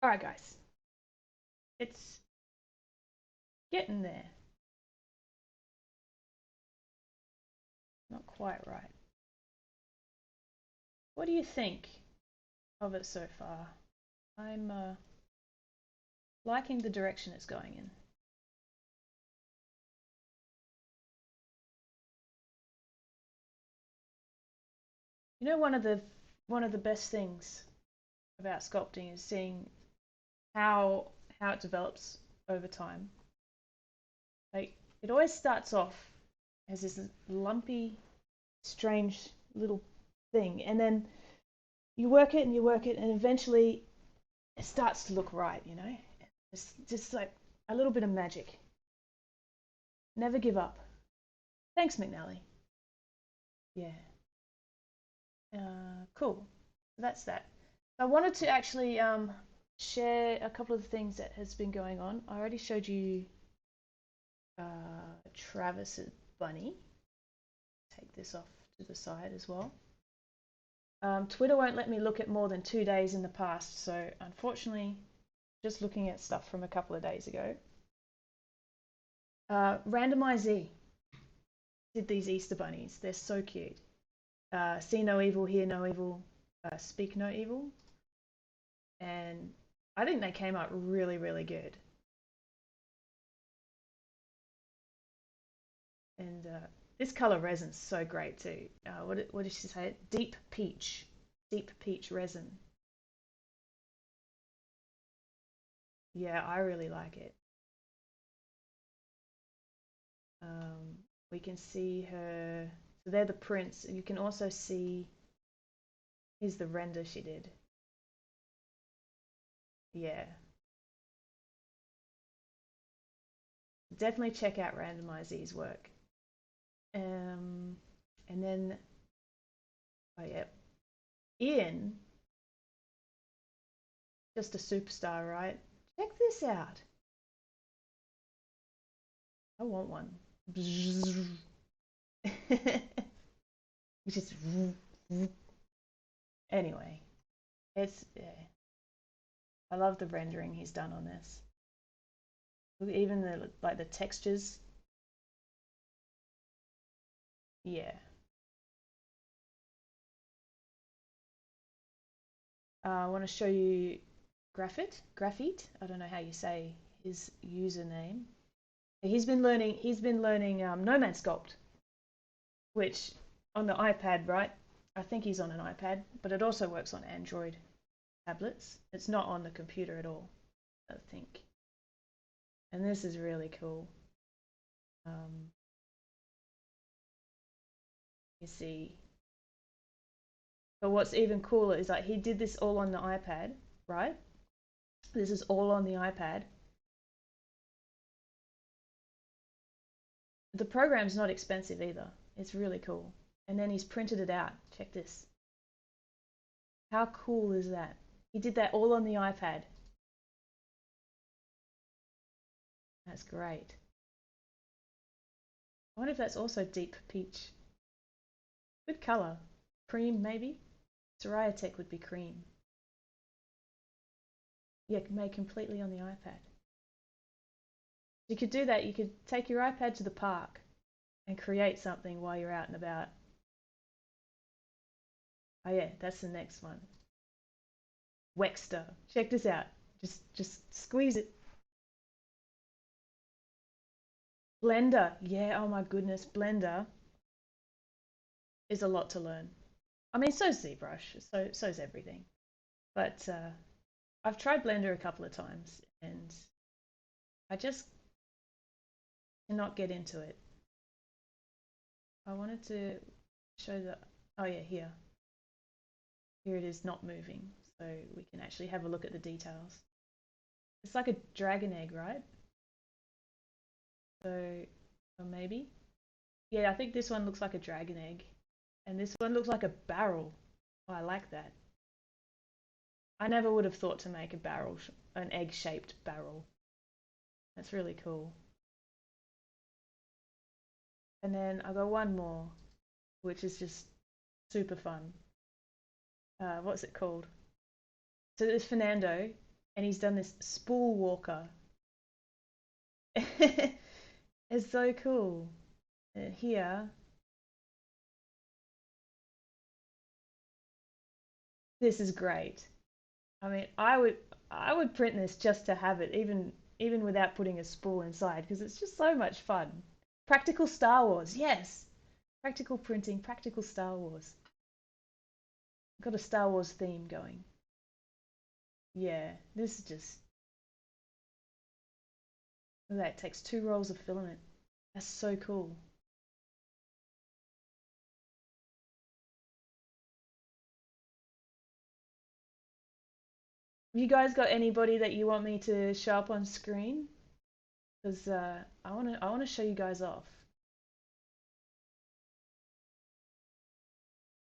All right, guys. It's getting there. Not quite right. What do you think of it so far? I'm liking the direction it's going in. You know, one of the best things about sculpting is seeing how it develops over time. Like it always starts off as this lumpy, strange little thing, and then you work it and you work it, and eventually it starts to look right. You know, it's just like a little bit of magic. Never give up. Thanks, McNally. Yeah. Cool. That's that. I wanted to actually share a couple of the things that has been going on. I already showed you Travis's bunny. Take this off to the side as well. Twitter won't let me look at more than 2 days in the past, so unfortunately, just looking at stuff from a couple of days ago. Randomize did these Easter bunnies. They're so cute. See no evil, hear no evil, speak no evil. And I think they came out really, really good. And this color resin's so great too. What did she say? Deep peach resin. Yeah, I really like it. We can see her. So they're the prints, and you can also see. Here's the render she did. Yeah, definitely check out Randomize's work. And then, oh yeah, Ian, just a superstar, right? Check this out. I want one. Just anyway, it's yeah. I love the rendering he's done on this. Even the like the textures. Yeah. I want to show you Graphite. I don't know how you say his username. He's been learning. Nomad Sculpt, which on the iPad, right? I think he's on an iPad, but it also works on Android tablets. It's not on the computer at all, I think. And this is really cool. You see. But what's even cooler is like he did this all on the iPad, right? This is all on the iPad. The program's not expensive either. It's really cool. And then he's printed it out. Check this. How cool is that? He did that all on the iPad. That's great. I wonder if that's also deep peach. Good color. Cream, maybe? Soraya Tech would be cream. Yeah, made completely on the iPad. You could do that. You could take your iPad to the park and create something while you're out and about. Oh yeah, that's the next one. Wexter. Check this out. Just squeeze it. Blender. Yeah, oh my goodness. Blender is a lot to learn. I mean, so's ZBrush. So's everything. But I've tried Blender a couple of times and I just cannot get into it. I wanted to show the, oh yeah, here. Here it is not moving, so we can actually have a look at the details. It's like a dragon egg, right? So, or maybe? Yeah, I think this one looks like a dragon egg. And this one looks like a barrel. Oh, I like that. I never would have thought to make a barrel, an egg-shaped barrel. That's really cool. And then I got one more, which is just super fun. What's it called? So there's Fernando, and he's done this spool walker. It's so cool. Here, this is great. I mean, I would print this just to have it, even without putting a spool inside, because it's just so much fun. Practical Star Wars, yes. Practical printing, practical Star Wars. Got a Star Wars theme going. Yeah, this is just look at that. It takes 2 rolls of filament. That's so cool. Have you guys got anybody that you want me to show up on screen? Because I wanna show you guys off.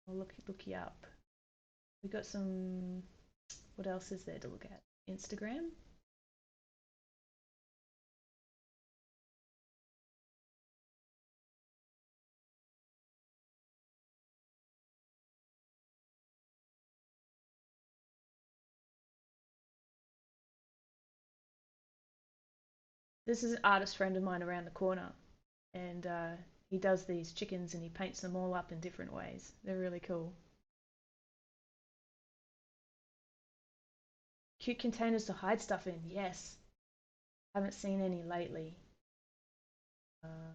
I'll look you up. We got some. What else is there to look at? Instagram. This is an artist friend of mine around the corner, and he does these chickens and he paints them all up in different ways. They're really cool. Cute containers to hide stuff in. Yes, haven't seen any lately. Uh,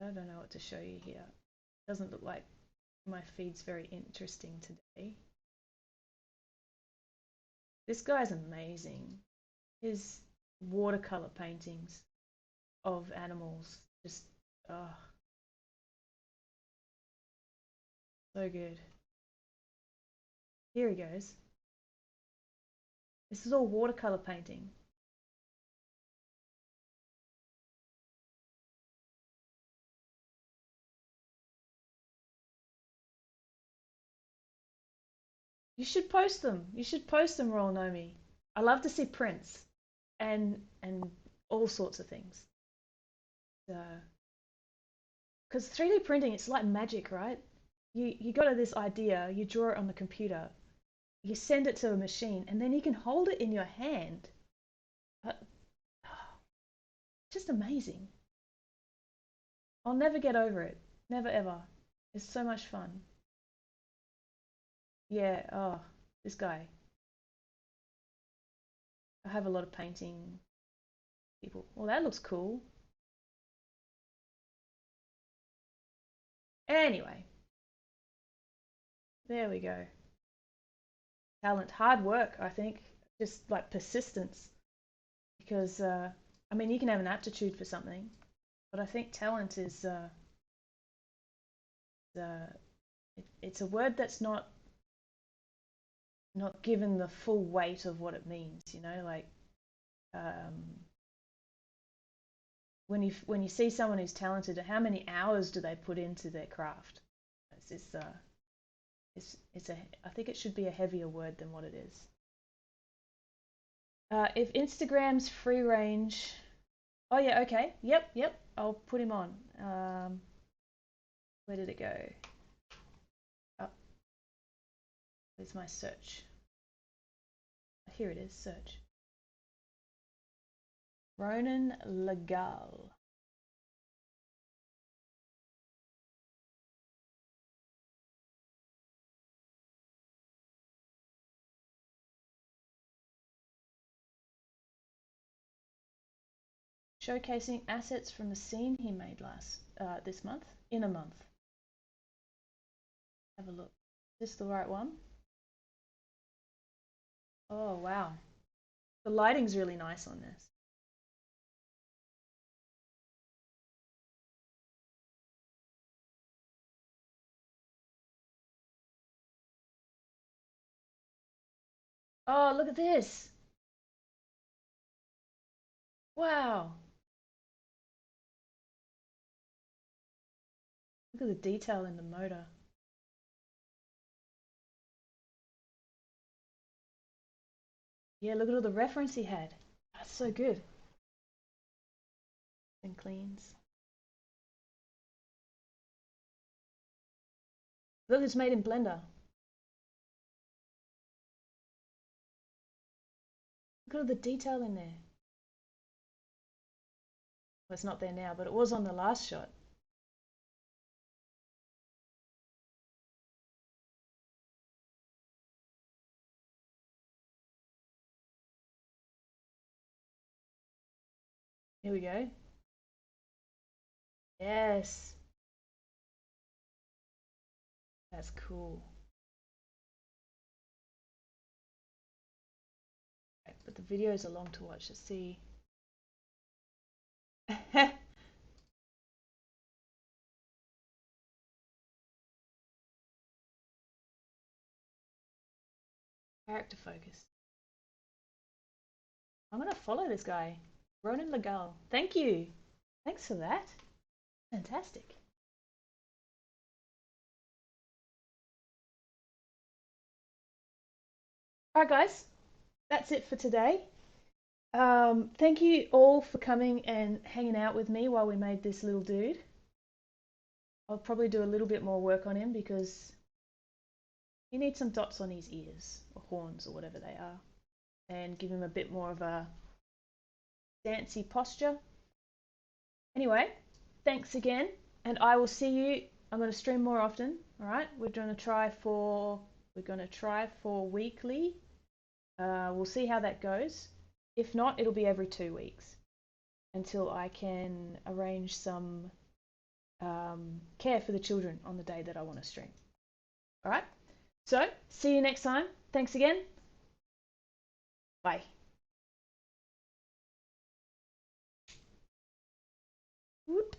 I don't know what to show you here. Doesn't look like my feed's very interesting today. This guy's amazing. His watercolor paintings of animals, just oh, so good. Here he goes. This is all watercolor painting. You should post them. You should post them, Royal Nomi. I love to see prints and all sorts of things. Because 3D printing, it's like magic, right? You got this idea, you draw it on the computer, you send it to a machine, and then you can hold it in your hand. Uh, Just amazing. I'll never get over it. Never ever. It's so much fun. Yeah, oh, this guy. I have a lot of painting people. Well, that looks cool. Anyway, there we go. Talent, hard work, I think. Just like persistence. Because, I mean, you can have an aptitude for something, but I think talent is, it's a word that's not given the full weight of what it means, you know, like, when you see someone who's talented, how many hours do they put into their craft? I think it should be a heavier word than what it is. If Instagram's free range, oh yeah, okay, yep, I'll put him on. Where did it go? Oh, where's my search? Here it is, search. Ronan Legal. Showcasing assets from a scene he made this month, in a month. Have a look. Is this the right one? Oh wow, the lighting's really nice on this. Oh, look at this. Wow. Look at the detail in the motor. Yeah, look at all the reference he had. That's so good. And cleans. Look, it's made in Blender. Look at all the detail in there. Well, it's not there now, but it was on the last shot. Here we go. Yes. That's cool. Right, but the videos are long to watch to see. Character focus. I'm gonna follow this guy. Ronan Legal. Thank you. Thanks for that. Fantastic. Alright guys, that's it for today. Thank you all for coming and hanging out with me while we made this little dude. I'll probably do a little bit more work on him because he needs some dots on his ears or horns or whatever they are, and give him a bit more of a dancy posture. Anyway, thanks again, and I will see you. I'm going to stream more often. All right, we're going to try for weekly. We'll see how that goes. If not, it'll be every 2 weeks until I can arrange some care for the children on the day that I want to stream. All right. So, see you next time. Thanks again. Bye. Whoop.